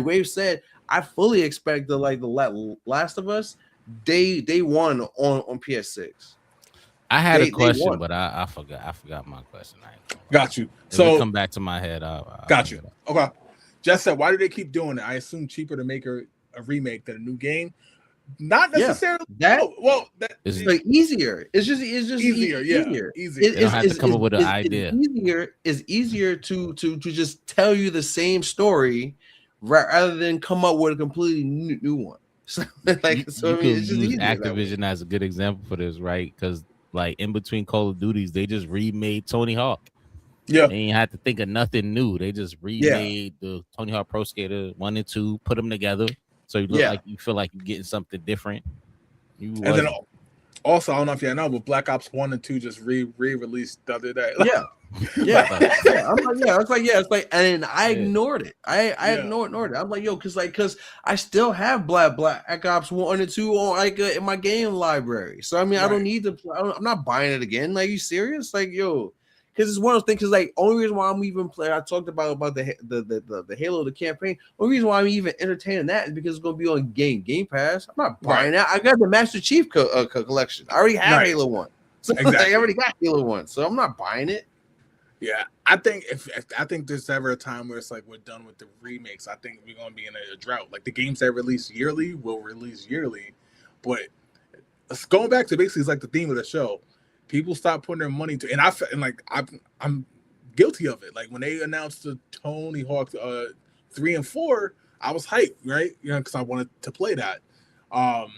Wave said, I fully expect the Last of Us day one on PS6. I had a question, but I forgot my question. Got you. If So it come back to my head. I'll got you. Okay. Jess said, why do they keep doing it? I assume cheaper to make a remake than a new game. Not necessarily. It's like easier. It's just easier. Easier. They don't have to come up with an idea. It's easier to just tell you the same story rather than come up with a completely new one. So you I mean, it's just use Activision as a good example for this, right? Because like in between Call of Duties, they just remade Tony Hawk. Yeah, they ain't had to think of nothing new. They just remade the Tony Hawk Pro Skater 1 and 2, put them together, so you look like you feel like you're getting something different. And then also, I don't know if you know, but Black Ops 1 and 2 just re-released the other day. It's like, and I ignored it. I ignored it. I'm like, yo, because I still have Black Ops 1 and 2 on in my game library. So I mean, I don't need to. I'm not buying it again. Like, you serious? Like, yo, because it's one of those things. Because like, only reason why I'm even playing, I talked about the Halo, the campaign. Only reason why I'm even entertaining that is because it's going to be on Game Pass. I'm not buying that. I got the Master Chief collection. I already have Halo 1. So I already got Halo 1. So I'm not buying it. Yeah, I think if there's ever a time where it's like we're done with the remakes, I think we're gonna be in a drought. Like the games that release yearly will release yearly, but it's going back to basically it's like the theme of the show. People stop putting their money to, and I'm guilty of it. Like when they announced the Tony Hawk 3 and 4, I was hyped, right? Because I wanted to play that. And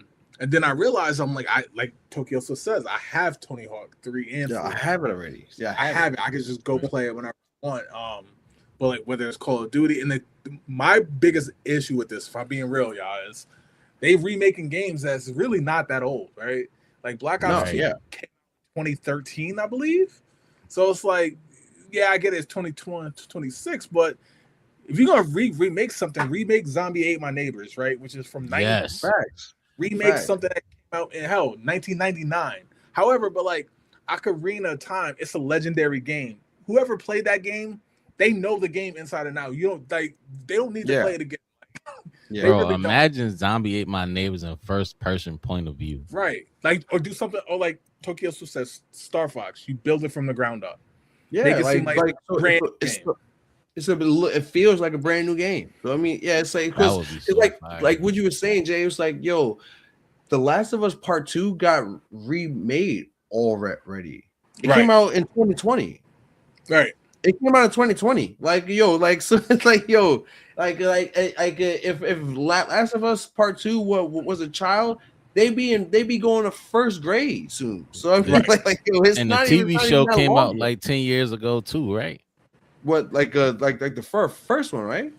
then I realized I'm like Tokyo so says, I have Tony Hawk 3 and 4. I have it already. Yeah, I have it. I can just go play it whenever I want. But like whether it's Call of Duty, and my biggest issue with this, if I'm being real, y'all, is they remaking games that's really not that old, right? Like Black Ops 2 came out in 2013, I believe. So it's like, I get it, it's 2026, but if you're gonna remake something, remake Zombie Ate My Neighbors, right? Which is from 90s. Remake something that came out in 1999. However, but like Ocarina of Time, it's a legendary game. Whoever played that game, they know the game inside and out. You don't like they don't need to play it again. Yeah. They Bro, really don't. imagine Zombie Ate My Neighbors in first person point of view. Right. Like or do something or like Tokyo says Star Fox. You build it from the ground up. Yeah, Make it like seem like so brand it feels like a brand new game. So I mean, yeah, it's like That would be it's so like fire. what you were saying, Jay. It's like, yo, The Last of Us Part 2 got remade already. It Right. came out in 2020. Right. It came out in 2020. Like, yo, like so it's like, yo, if Last of Us Part 2 was a child, they be going to first grade soon. So I mean, Right. like yo, it's And the not TV even show that came long out yet. like 10 years ago too, right? What like the first one, right?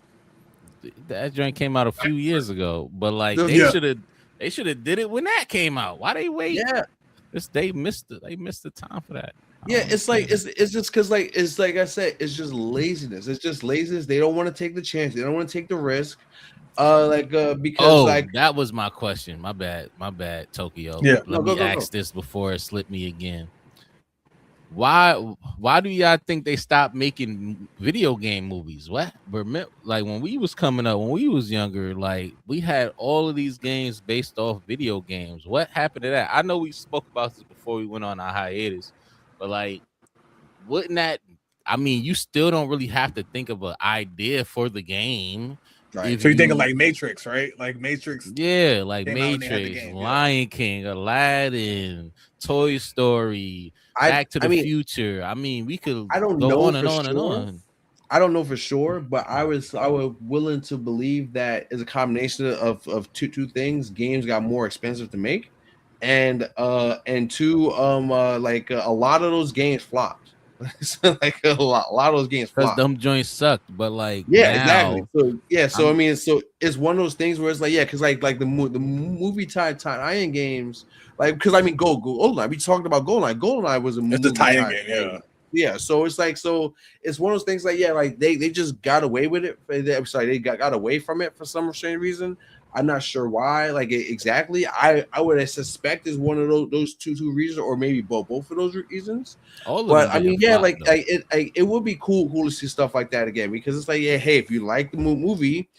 That joint came out a few years ago, but like Yeah. they should have did it when that came out. Why they wait? Yeah. They missed the time for that. Yeah, it's like it's just because like it's like I said, it's just laziness. It's just laziness. They don't want to take the chance. They don't want to take the risk. Because like that was my question. My bad, Tokyo. Yeah. Let No, me ask this before it slipped me again. Why do y'all think they stopped making video game movies? What? Like when we was coming up, when we was younger, like we had all of these games based off video games. What happened to that? I know we spoke about this before we went on our hiatus, but like, wouldn't that? I mean, you still don't really have to think of an idea for the game. right. So you're thinking like Matrix, right? Like Matrix. Yeah, like came out when they had the Matrix, game, Lion King, Aladdin, Toy Story, Back to the Future. I mean, we could I don't go know on and for on and sure. on. I don't know for sure, but I was willing to believe that is a combination of two things. Games got more expensive to make, and two, like a lot of those games flopped. So like a lot of those games Because flopped. them joints sucked, but like Exactly. So yeah, so I'm- I mean, so it's one of those things where it's like, yeah, because like the movie tie-in games, like because I mean, GoldenEye. We talked about GoldenEye. GoldenEye was a It's movie the tie-in game, yeah. Yeah, so it's like, so it's one of those things like, yeah, like they just got away with it. I'm sorry, they got away from it for some strange reason. I'm not sure why, like exactly. I would suspect is one of those two reasons, or maybe both of those reasons. But I mean, yeah, like it would be cool to see stuff like that again, because it's like, yeah, hey, if you like the movie,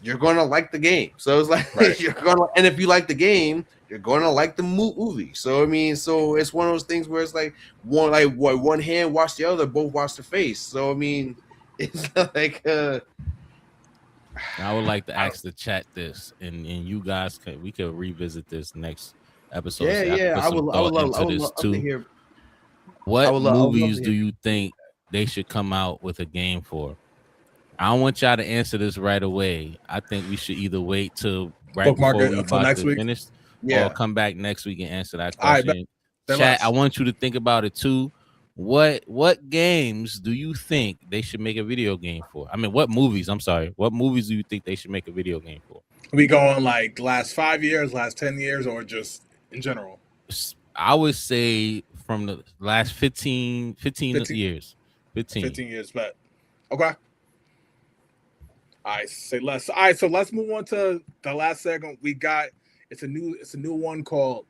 you're gonna like the game. So it's like you're gonna, and if you like the game, you're gonna like the movie. So I mean, so it's one of those things where it's like one hand wash the other, both wash the face. So I mean, it's like I would like to ask the chat this, and you guys we could revisit this next episode. Yeah, I would love to hear. What movies do you think they should come out with a game for? I don't want y'all to answer this right away. I think we should either wait till Bookmark before it we until about next to week. finish, Yeah, or come back next week and answer that All right, question. then Chat, let's. I want you to think about it too. What games do you think they should make a video game for? I mean, what movies? I'm sorry. What movies do you think they should make a video game for? We going like last 5 years, last 10 years, or just in general? I would say from the last 15 years. 15 years, but okay. All right, say less. All right, so let's move on to the last segment. We got it's a new one called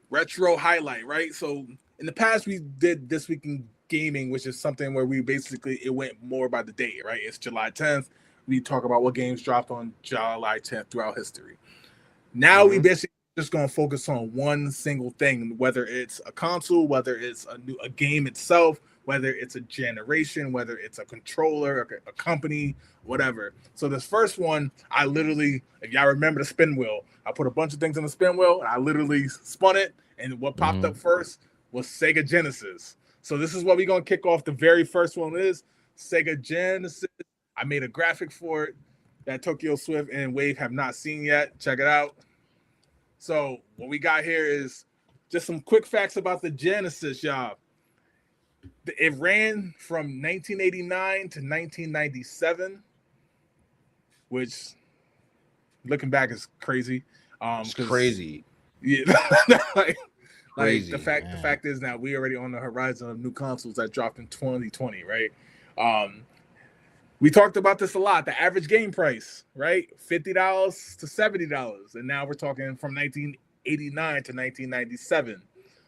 Retro Highlight, right? So in the past we did This Week in Gaming, which is something where we basically it went more by the date, right? It's July 10th. We talk about what games dropped on July 10th throughout history. Now we basically just gonna focus on one single thing, whether it's a console, whether it's a game itself, whether it's a generation, whether it's a controller, a company, whatever. So this first one, I literally, if y'all remember the spin wheel, I put a bunch of things on the spin wheel, and I literally spun it, and what popped up first was Sega Genesis. So this is what we're gonna kick off. The very first one is Sega Genesis. I made a graphic for it that Tokyo Swift and Wave have not seen yet. Check it out. So what we got here is just some quick facts about the Genesis, y'all. It ran from 1989 to 1997, which looking back is crazy. It's crazy. Yeah, Crazy, the fact is now we already on the horizon of new consoles that dropped in 2020, right? We talked about this a lot. The average game price, right? $50 to $70. And now we're talking from 1989 to 1997.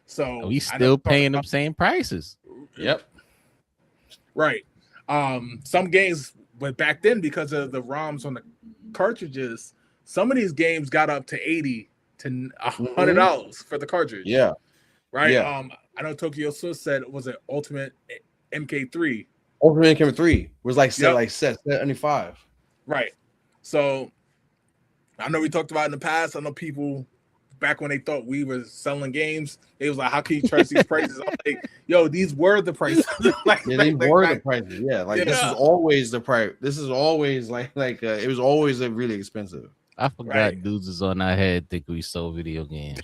So We I still never paying them same prices. Yep. Right. Some games, but back then because of the ROMs on the cartridges, some of these games got up to $80 to $100 for the cartridge. Yeah. Right. Yeah. I know Tokyo Swiss said it was an Ultimate MK3. Ultimate MK3 was like Yep. 75. Right. So I know we talked about it in the past. I know people back when they thought we were selling games, they was like, "How can you charge these prices?" I'm like, "Yo, these were the prices." Yeah, these were the prices. Yeah, like this is always the price. This is always it was always really expensive. I forgot dudes is on our head think we sold video games.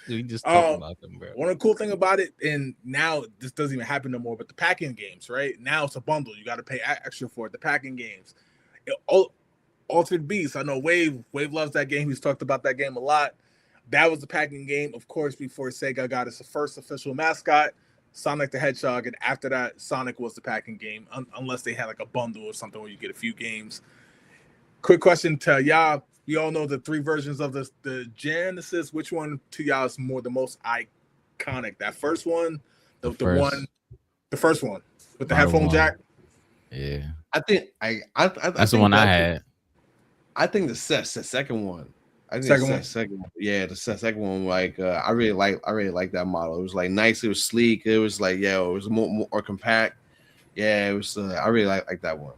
We just talk about them, bro. One of the cool thing about it, and now this doesn't even happen no more, but the packing games, right? Now it's a bundle. You got to pay extra for it. The packing games. Altered Beast. I know Wave loves that game. He's talked about that game a lot. That was the packing game, of course, before Sega got its first official mascot, Sonic the Hedgehog, and after that, Sonic was the packing game, unless they had like a bundle or something where you get a few games. Quick question to y'all. We all know the 3 versions of the Genesis. Which one to y'all is the most iconic? That first one, the first one with the headphone jack. Yeah, I think that's the one I had. I think the second one. I think second one. Yeah, the second one. Like I really like that model. It was like nice. It was sleek. It was like it was more compact. Yeah, it was. I really like that one.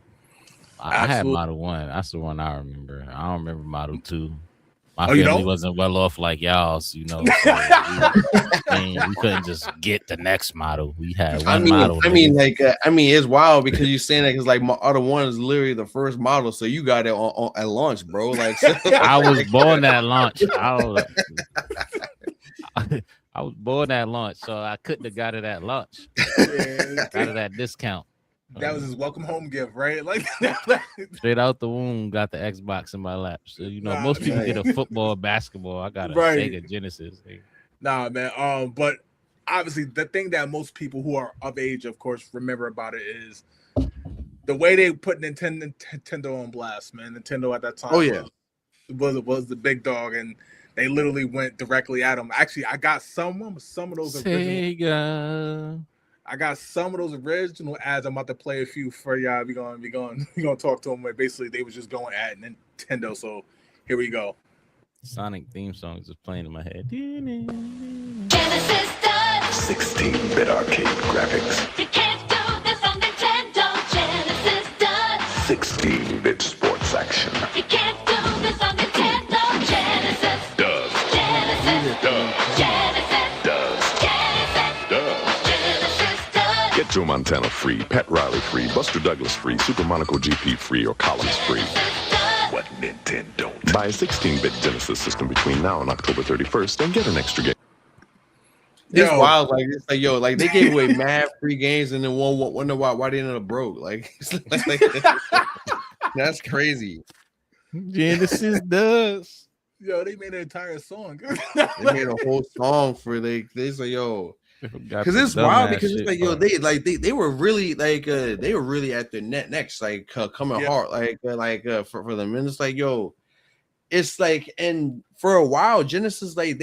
I had Model 1. That's the one I remember. I don't remember Model 2. My family wasn't well off like y'all, so, you know. So we couldn't just get the next model. We had one model. It's wild because you're saying that because like Model 1 is literally the first model, so you got it at launch, bro. Like I was born at launch. I was born at launch, so I couldn't have got it at launch. Got it at discount. That was his welcome home gift, right? Like straight out the womb, got the Xbox in my lap. So most people get a football, basketball. I got a Sega Genesis. Nah, man. But obviously, the thing that most people who are of age, of course, remember about it is the way they put Nintendo on blast, man. Nintendo at that time, was the big dog, and they literally went directly at him. Actually, I got some of those Sega. I got some of those original ads. I'm about to play a few for y'all. We gonna talk to them. Where basically they was just going at Nintendo. So here we go. Sonic theme songs is playing in my head. Genesis does 16-bit arcade graphics. You can't do this on Nintendo. Genesis does 16-bit sports action. You can't do this on Nintendo. Genesis Does. Genesis Does. Genesis Does. Genesis Does. Genesis does. Get Joe Montana free, Pat Riley free, Buster Douglas free, Super Monaco GP free, or Columns free. What Nintendo don't. Buy a 16-bit Genesis system between now and October 31st and get an extra game. It's wild, like they gave away mad free games and then one wonder why they ended up broke. Like, that's crazy. Genesis does. Yo, they made an entire song. They made a whole song for they say because it's wild because it's like they were really they were really at their next coming hard for them, and it's like it's like, and for a while Genesis they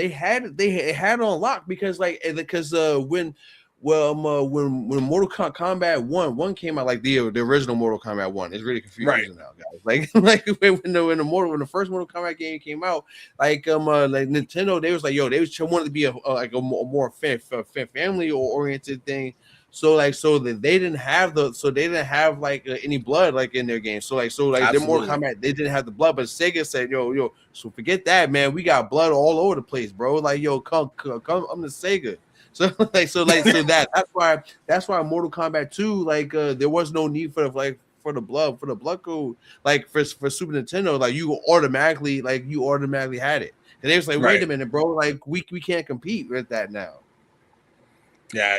had it on lock because when Mortal Kombat 1 came out, like the original Mortal Kombat 1, it's really confusing now, guys. Like when the first Mortal Kombat game came out, like Nintendo, they was like, they wanted to be a more family oriented thing. So that they didn't have any blood in their game. So their Mortal Kombat, they didn't have the blood, but Sega said, so forget that, man. We got blood all over the place, bro. Like, come, I'm the Sega. So that's why Mortal Kombat 2, there was no need for the blood code, for Super Nintendo, you automatically had it. And they was like, wait a minute, bro, we can't compete with that now. Yeah.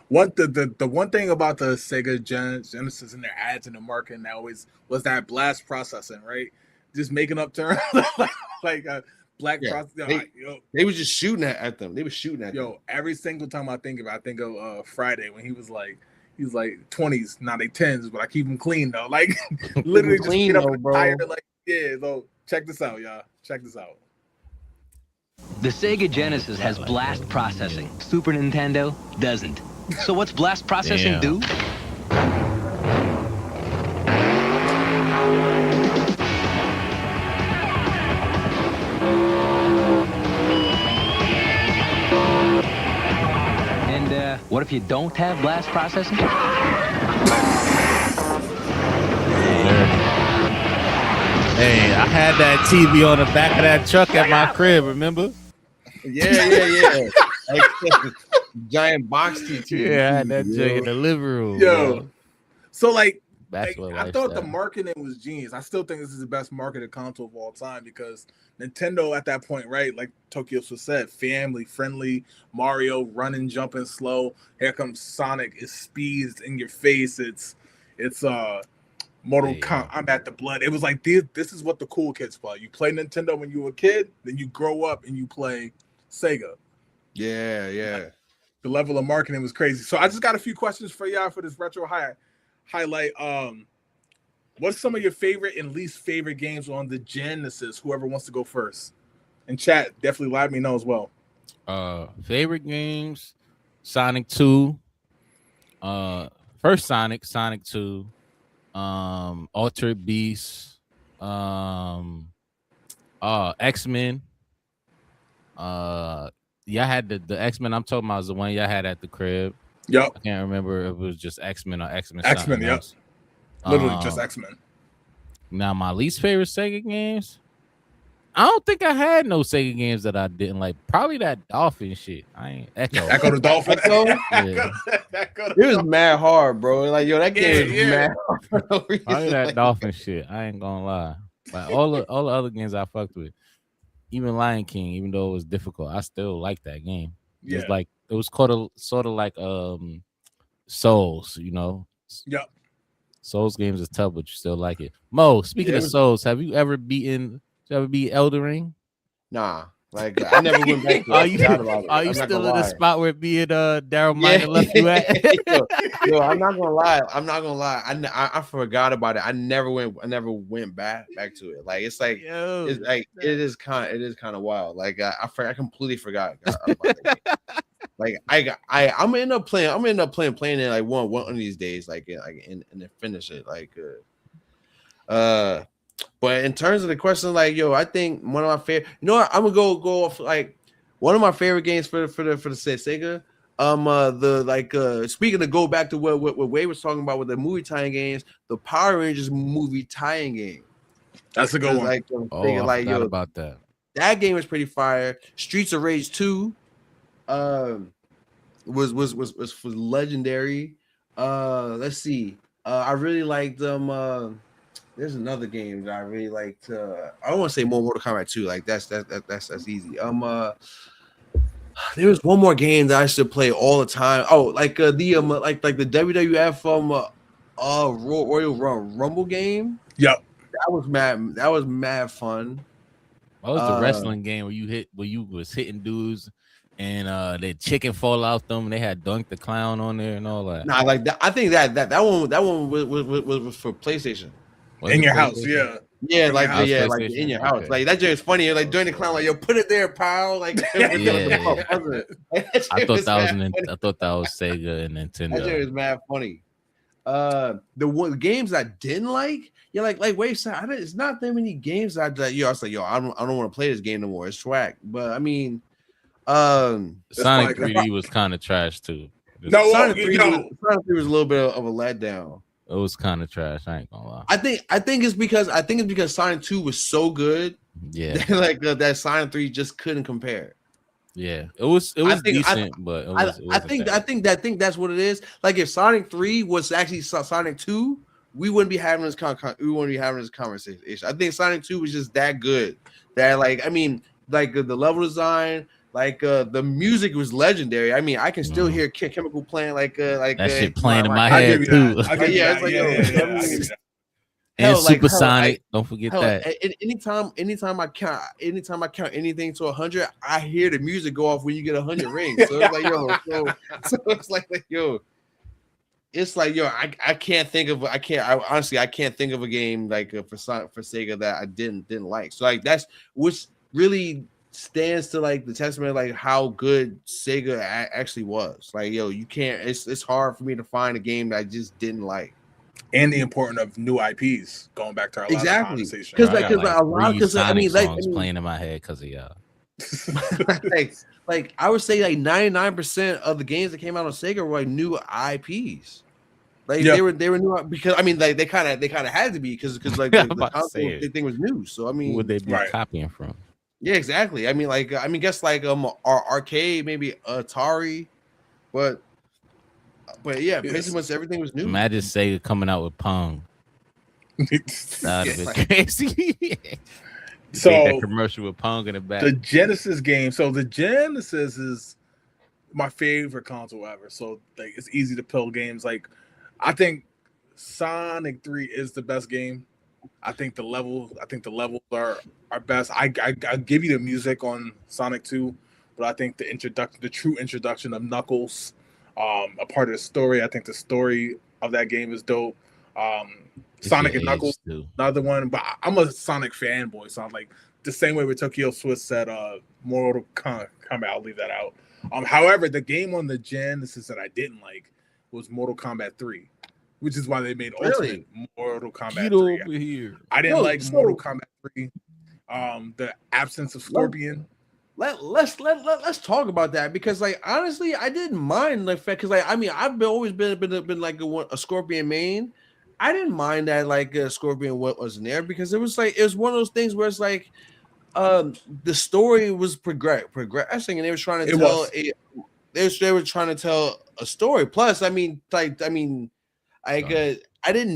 What the one thing about the Sega Genesis and their ads and the marketing that always was that blast processing, right? Just making up terms black process. They was just shooting at them. They was shooting at them. Every single time I think of Friday when he was like 20s, now they 10s, but I keep them clean though. Like literally just get up and tired. So check this out, y'all. Check this out. The Sega Genesis has blast processing. Super Nintendo doesn't. So what's blast processing do? And what if you don't have blast processing? Hey, I had that TV on the back of that truck at my crib, remember? Yeah. Like, giant box TV. Yeah, I had that joint in the living room. Yo. So like Bachelor I thought the lifestyle. marketing was genius. I still think this is the best marketed console of all time because Nintendo at that point, right? Like Tokyo said, family friendly, Mario running, jumping slow. Here comes Sonic. It speeds in your face. It's Mortal Kombat, the blood. It was like this is what the cool kids play. You play Nintendo when you were a kid, then you grow up and you play Sega. Yeah. The level of marketing was crazy. So I just got a few questions for y'all for this retro highlight. What's some of your favorite and least favorite games on the Genesis? Whoever wants to go first. And chat, definitely let me know as well. Favorite games: Sonic 2. First Sonic 2. Altered Beast. X-Men. Yeah, I had the X-Men I'm talking about is the one y'all had at the crib. Yep. I can't remember if it was just X-Men or X-Men. X-Men, yep. Else. Literally just X-Men. Now, my least favorite Sega games, I don't think I had no Sega games that I didn't like. Probably that Dolphin shit. I ain't Echo the Dolphin. Yeah. It was mad hard, bro. Like, yo, that game is mad hard. Probably that Dolphin shit. I ain't gonna lie. But all the other games I fucked with, even Lion King, even though it was difficult, I still like that game. It was like it was sort of like Souls, you know. Yep. Souls games is tough, but you still like it. Mo, speaking of Souls, have you ever beat Elden Ring? Nah, like I never went back to it. Are you still in the spot where me and Daryl Miner left you at? yo, I'm not gonna lie. I forgot about it. I never went back to it. Like it's like it is kind of wild. Like I completely forgot about it. Like I'm gonna end up playing it like one of these days, and then finish it. But in terms of the question, like, yo, I think one of my favorite, you know what, I'm gonna go off like one of my favorite games for the Sega. Speaking of go back to what Wade was talking about with the movie tie-in games, the Power Rangers movie tie-in game. That's a good one. I forgot about that. That game was pretty fire. Streets of Rage 2 was legendary. Let's see. I really liked them. There's another game that I really liked. I don't want to say more Mortal Kombat 2. Like that's easy. There was one more game that I used to play all the time. Oh, like the WWF Royal Rumble game. Yep. That was mad fun. What was the wrestling game where you was hitting dudes and the chicken fall out them and they had Dunk the Clown on there and all that? Nah, like that. I think that one was for PlayStation. In your house, yeah. Yeah, like in your house. Okay. Like that joke is funny. Like Dunk the Clown, like yo, put it there, pal. Like I thought that was Sega and Nintendo. That joke is mad funny. The games I didn't like, wait, it's not that many games I was like, yo, I don't want to play this game no more. It's swag. But I mean, Sonic 3D was kind of trash too. Sonic 3 was a little bit of a letdown. It was kind of trash. I ain't gonna lie. I think it's because Sonic 2 was so good. Yeah, that Sonic 3 just couldn't compare. Yeah, it was decent, but I think that's what it is. Like if Sonic 3 was actually Sonic 2, we wouldn't be having this conversation. I think Sonic 2 was just that good. That the level design. The music was legendary. I mean, I can still hear Chemical playing that shit playing in my head too. And Supersonic, don't forget that. Anytime I count anything to 100, I hear the music go off when you get 100 rings. So it's like yo, I can't think of I can't think of a game like for Sega that I didn't like. So like that's which really stands to like the testament of like how good Sega actually was. Like, yo, you can't. It's hard for me to find a game that I just didn't like. And the importance of new IPs. Going back to our last conversation, because Bro, I like got a lot because I mean songs playing in my head because of y'all. like I would say like 99% of the games that came out on Sega were like new IPs. Like they were new because I mean like they kind of had to be because like the console thing was new. So I mean, who would they be copying from? Yeah, exactly. I mean guess like our arcade, maybe Atari, but yeah, pretty much everything was new. Imagine Sega coming out with Pong. That'd have been crazy. So that commercial with Pong in the back. The Genesis game. So the Genesis is my favorite console ever. So like it's easy to pull games. Like I think Sonic 3 is the best game. I think the levels are best. I give you the music on Sonic 2, but I think the true introduction of Knuckles, a part of the story. I think the story of that game is dope. Sonic and Knuckles, another one. But I'm a Sonic fanboy, so I'm like the same way with Tokyo Swiss said Mortal Kombat. I'll leave that out. However, the game on the Genesis that I didn't like was Mortal Kombat 3, which is why they made Ultimate Mortal Kombat 3. Over here. I didn't like Mortal Kombat 3. The absence of Scorpion. Let's talk about that because like honestly, I didn't mind the fact because like I mean I've always been like a Scorpion main. I didn't mind that like Scorpion wasn't there because it was one of those things where it's like the story was progressing and they were trying to they were trying to tell a story. Plus, I didn't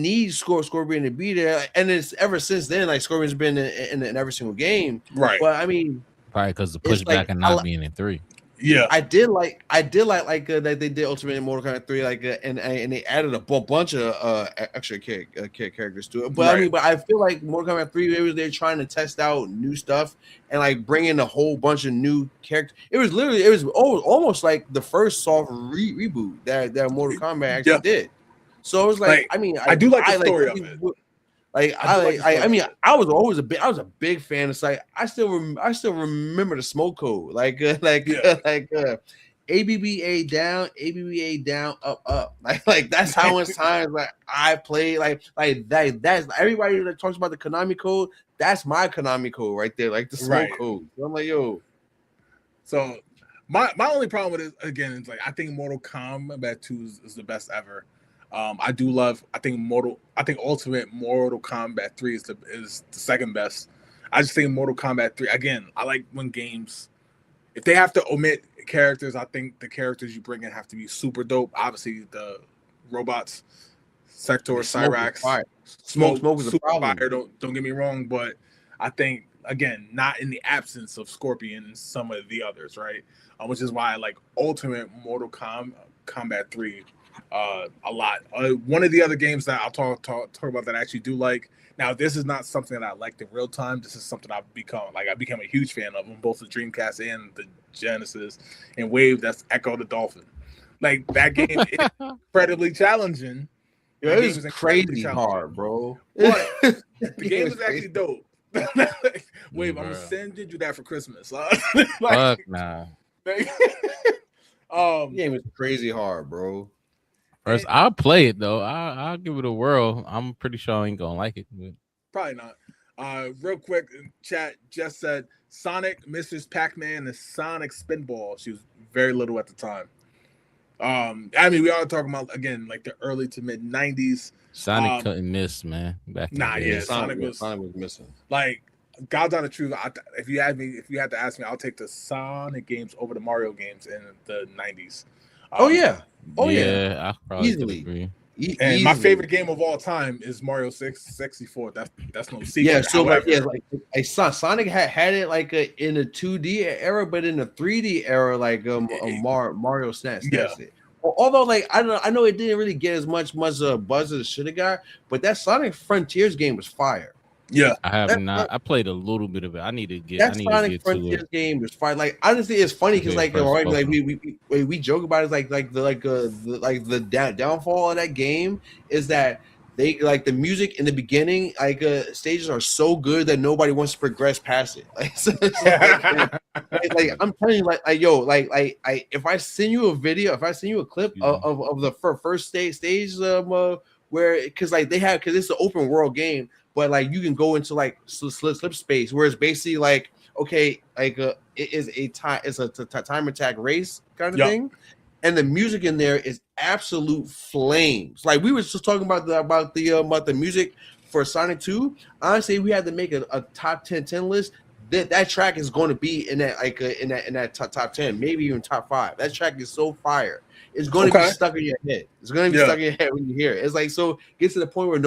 need Scorpion to be there, and it's ever since then like Scorpion's been in every single game, right? But I mean, probably because the pushback and not being in 3. Yeah, I did like that they did Ultimate in Mortal Kombat 3 and they added a bunch of extra characters to it. But I mean, but I feel like Mortal Kombat 3 they're trying to test out new stuff and like bring in a whole bunch of new characters. It was almost like the first soft reboot that Mortal Kombat actually did. So it was like I mean I do like the story of it. I was a big fan of like I still remember the smoke code ABBA down up like that's how much times like I played like that's everybody that talks about the Konami code, that's my Konami code right there, like the smoke code. So I'm like, yo. So my only problem with it again is like I think Mortal Kombat 2 is the best ever. I think Ultimate Mortal Kombat 3 is the second best. I just think Mortal Kombat 3 again. I like when games, if they have to omit characters, I think the characters you bring in have to be super dope. Obviously, the robots, Sector, Cyrax, Smoke is super fire. Don't get me wrong, but I think again, not in the absence of Scorpion and some of the others, right? Which is why I like Ultimate Mortal Kombat 3. A lot. One of the other games that I'll talk about that I actually do like. Now, this is not something that I liked in real time. This is something I became a huge fan of on both the Dreamcast and the Genesis and Wave. That's Echo the Dolphin. Like that game is incredibly challenging. Yeah, it was crazy hard, bro. But the game is actually dope. Wave, I'm sending you that for Christmas. Fuck nah. Game was crazy hard, bro. First, I'll play it though. I'll give it a whirl. I'm pretty sure I ain't gonna like it. But... Probably not. Real quick, chat just said Sonic, Mrs. Pac-Man, and Sonic Spinball. She was very little at the time. I mean, we are talking about again like the early to mid '90s. Sonic couldn't miss, man. Sonic was missing. Like God's honest truth. If you had to ask me, I'll take the Sonic games over the Mario games in the '90s. I probably easily agree. And my favorite game of all time is Mario 64. That's no secret. Yeah, so Sonic had it like in a 2D era, but in a 3D era, like Mario snatched it. Although, like I know it didn't really get as much buzz as it should have got, but that Sonic Frontiers game was fire. Yeah, I have not. I played a little bit of it. I need to get. That Sonic Frontiers game was fire. Like honestly, it's funny because like we joke about it, like the downfall of that game is that they like the music in the beginning, like stages are so good that nobody wants to progress past it. Like, so like I'm telling you, like yo, like if I send you a video, if I send you a clip of the first stage where because like they have because it's an open world game, but like you can go into like slip space where it's basically like okay, like it is a time, it's a time attack race kind of thing. And the music in there is absolute flames. Like we were just talking about the music for Sonic 2. Honestly, we had to make a top 10 list. That track is going to be in that like in that top 10, maybe even top 5. That track is so fire. It's going to be stuck in your head. It's going to be stuck in your head when you hear it. It's like so gets to the point where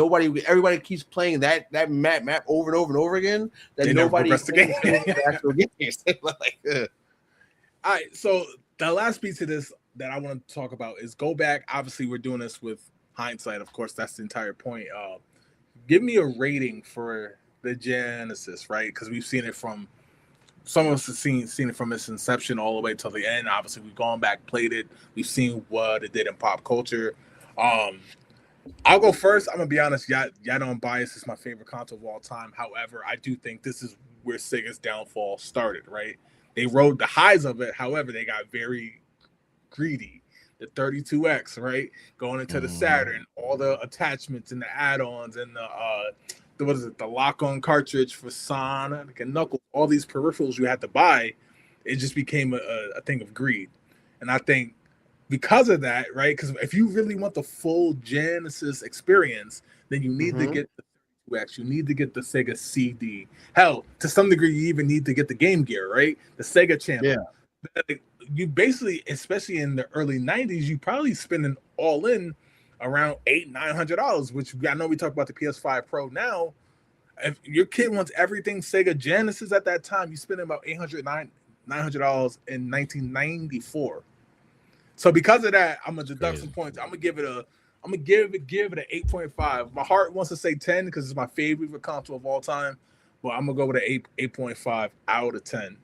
everybody keeps playing that map over and over and over again. That they nobody the actual games. Like, all right, so the last piece of this that I want to talk about is go back. Obviously, we're doing this with hindsight. Of course, that's the entire point. Give me a rating for the Genesis, right? Because we've seen it from some of us have seen it from its inception all the way till the end. Obviously, we've gone back, played it. We've seen what it did in pop culture. I'll go first. I'm gonna be honest. Y'all don't bias. It's my favorite console of all time. However, I do think this is where Sega's downfall started. Right? They rode the highs of it. However, they got very greedy. The 32X, right? Going into the Saturn, all the attachments and the add-ons and the lock-on cartridge for Sonic and Knuckles, all these peripherals you had to buy, it just became a thing of greed. And I think because of that, right? Because if you really want the full Genesis experience, then you need to get the 32X, you need to get the Sega CD. Hell, to some degree, you even need to get the Game Gear, right? The Sega Channel. Yeah. You basically, especially in the early 90s, you probably spending all in around $800-900, which I know we talk about the PS5 Pro now. If your kid wants everything Sega Genesis at that time, you spending about $900 in 1994. So because of that, I'm gonna deduct some points. I'm gonna give it an 8.5. My heart wants to say 10 because it's my favorite console of all time, but I'm gonna go with an 8.5 out of 10.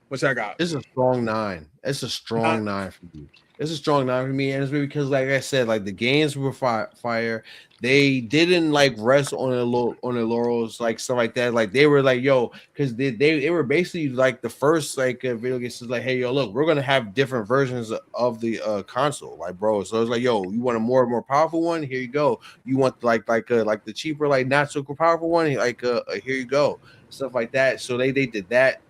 Which I got. It's a strong 9. It's a strong 9 for me. It's a strong 9 for me, and it's because, like I said, like the games were fire. They didn't like rest on their laurels, like stuff like that. Like they were like, yo, because they were basically like the first like video games. Like, hey, yo, look, we're gonna have different versions of the console, like, bro. So it's like, yo, you want a more powerful one? Here you go. You want like the cheaper, like not so powerful one? Like, here you go, stuff like that. So they did that.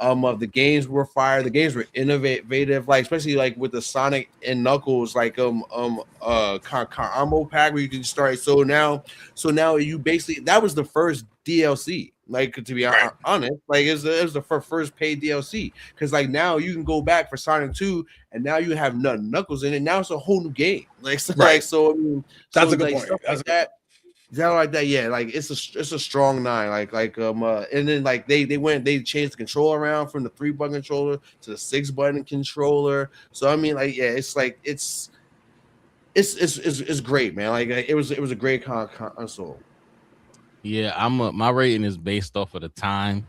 The games were fire. The games were innovative, like especially like with the Sonic and Knuckles, like combo pack where you can start. So now you basically that was the first DLC. Like to be honest, like it was the first paid DLC because like now you can go back for Sonic 2 and now you have Knuckles in it. Now it's a whole new game. Like so, like so. I mean, that's a good like, point. Stuff like that. That like that, yeah. Like it's a strong 9. And then like they changed the controller around from the 3-button controller to the 6-button controller. So I mean, like, yeah, it's like it's great, man. Like it was a great console. Yeah, my rating is based off of the time.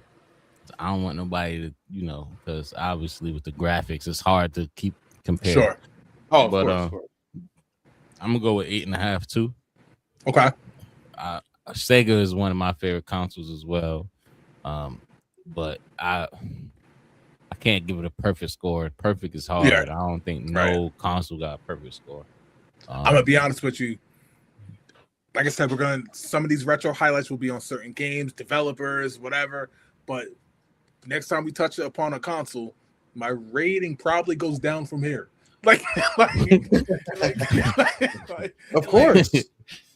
I don't want nobody to, because obviously with the graphics, it's hard to keep comparing. Sure. Oh, but of course. I'm gonna go with 8.5 too. Okay. Sega is one of my favorite consoles as well, but I can't give it a perfect score. Perfect is hard. Yeah. I don't think no console got a perfect score. I'm gonna be honest with you. Like I said, some of these retro highlights will be on certain games, developers, whatever. But next time we touch upon a console, my rating probably goes down from here. Of course.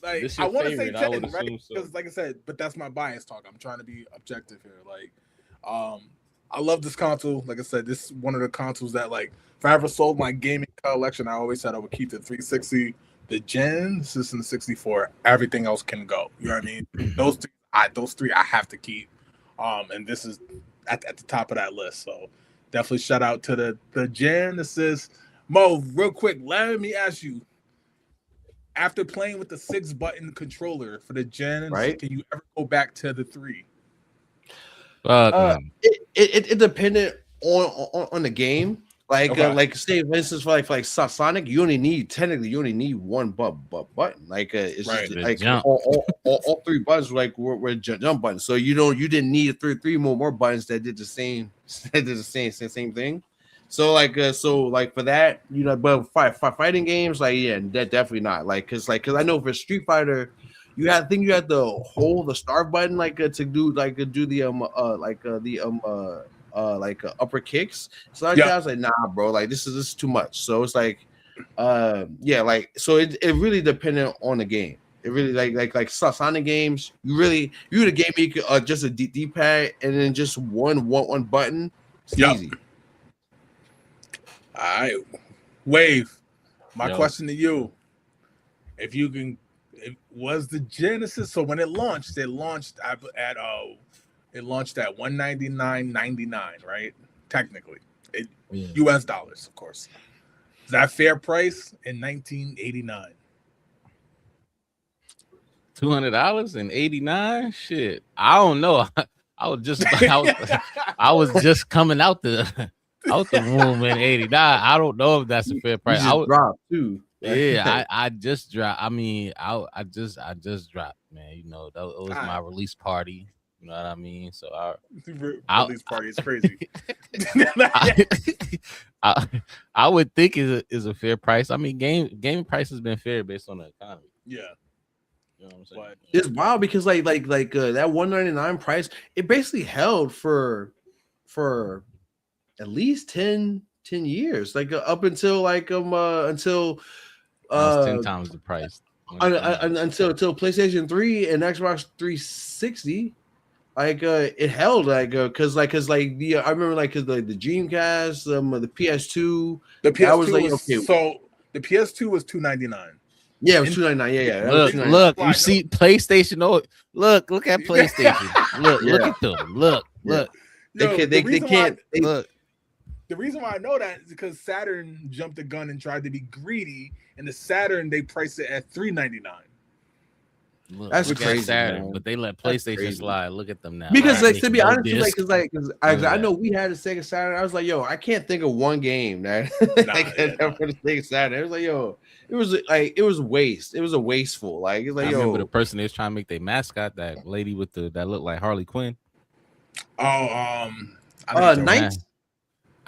Like I want to say 10, right? Because like I said, but that's my bias talk. I'm trying to be objective here. Like, I love this console. Like I said, this is one of the consoles that, like, if I ever sold my gaming collection, I always said I would keep the 360, the Genesis, and the 64. Everything else can go. You know what I mean? Those three I have to keep. And this is at the top of that list. So definitely shout out to the Genesis. Mo, real quick, let me ask you. After playing with the 6-button controller for the Genesis, can you ever go back to the 3? It depended on the game. Like say for instance for like Sonic, you only need one button. Like it's Right. just like Jump. all three buttons were jump buttons. So you didn't need three more buttons that did the same thing. So like for that, but fighting games, like that definitely not because I know for Street Fighter, you had to hold the start button to do upper kicks. So I was like, nah, bro, like this is too much. So it's like, so it really depended on the game. It really like Sonic games, you would have gave me just a D-pad and then just one button. It's easy. All right, Wave. My Yo. question to you: if you can, was the Genesis? So when it launched at $199.99, right? Technically, U.S. dollars, of course. Is that fair price in 1989? $200.89. Shit, I don't know. I was just coming out the room in 89. I don't know if that's a fair price. I would drop too. Yeah, I just dropped. I mean, I just dropped, man. It was my release party. You know what I mean? So Release party is crazy. I would think is a fair price. I mean, game price has been fair based on the economy. Yeah. You know what I'm saying? It's wild because that $199 price, it basically held for at least 10 years, up until until 10 times the price until PlayStation 3 and Xbox 360. It held because I remember because the Dreamcast, the PS2, the PS2 was so the PS2 was $299. Yeah, it was $299. Yeah. Look, you see PlayStation. Oh, look at PlayStation. Look at them. Look. Yo, they can't. Look. The reason why I know that is because Saturn jumped the gun and tried to be greedy, and the Saturn they priced it at $399. That's look crazy, Saturn, man. but they let PlayStation slide. Look at them now. Because Right? to be honest, because I know we had a Sega Saturn. I was like, yo, I can't think of one game that for the Sega Saturn. It was like, yo, it was waste. It was a wasteful. Like it's like, I remember the person they was trying to make their mascot, that lady with that looked like Harley Quinn. Knights.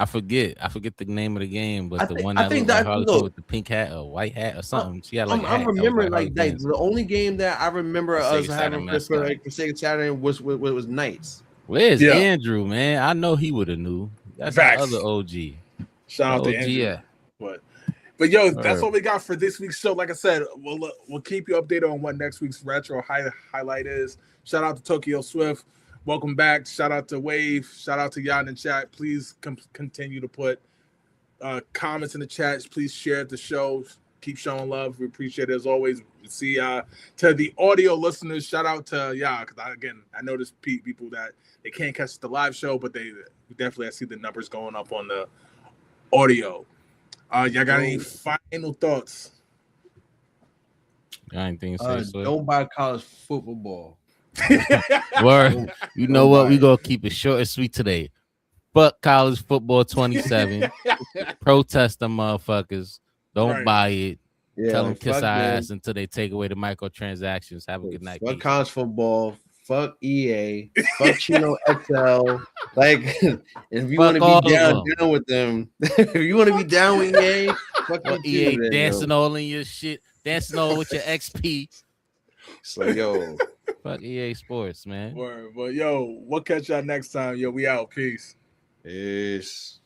I forget the name of the game, but the one I that think looked like that Harley Quinn with the pink hat or white hat or something. She had like I remember like the only game that I remember us having for Sega Saturn was Knights. Where's Andrew, man? I know he would have knew. That's the other OG. Shout out to Andrew. Yeah. But yo, that's what we got for this week's show. Like I said, we'll keep you updated on what next week's retro highlight is. Shout out to Tokyo Swift. Welcome back. Shout out to Wave. Shout out to y'all in the chat. Please continue to put comments in the chats. Please share the show. Keep showing love. We appreciate it as always. See to the audio listeners. Shout out to y'all because I noticed people that they can't catch the live show, but they definitely I see the numbers going up on the audio. Y'all got any final thoughts? I ain't think so. Don't buy college football ball. Word. You know what? We gonna keep it short and sweet today. Fuck college football 27. Protest them motherfuckers. Don't buy it. Yeah, tell them kiss our ass until they take away the microtransactions. Have a good night. Fuck college football. Fuck EA. Fuck Chino XL. Like, if you want to be down with them, if you want to be down with EA, fuck EA dancing all in your shit, dancing all with your XP. So yo, fuck EA Sports, man. Word. Well, yo, we'll catch y'all next time. Yo, we out. Peace. Peace.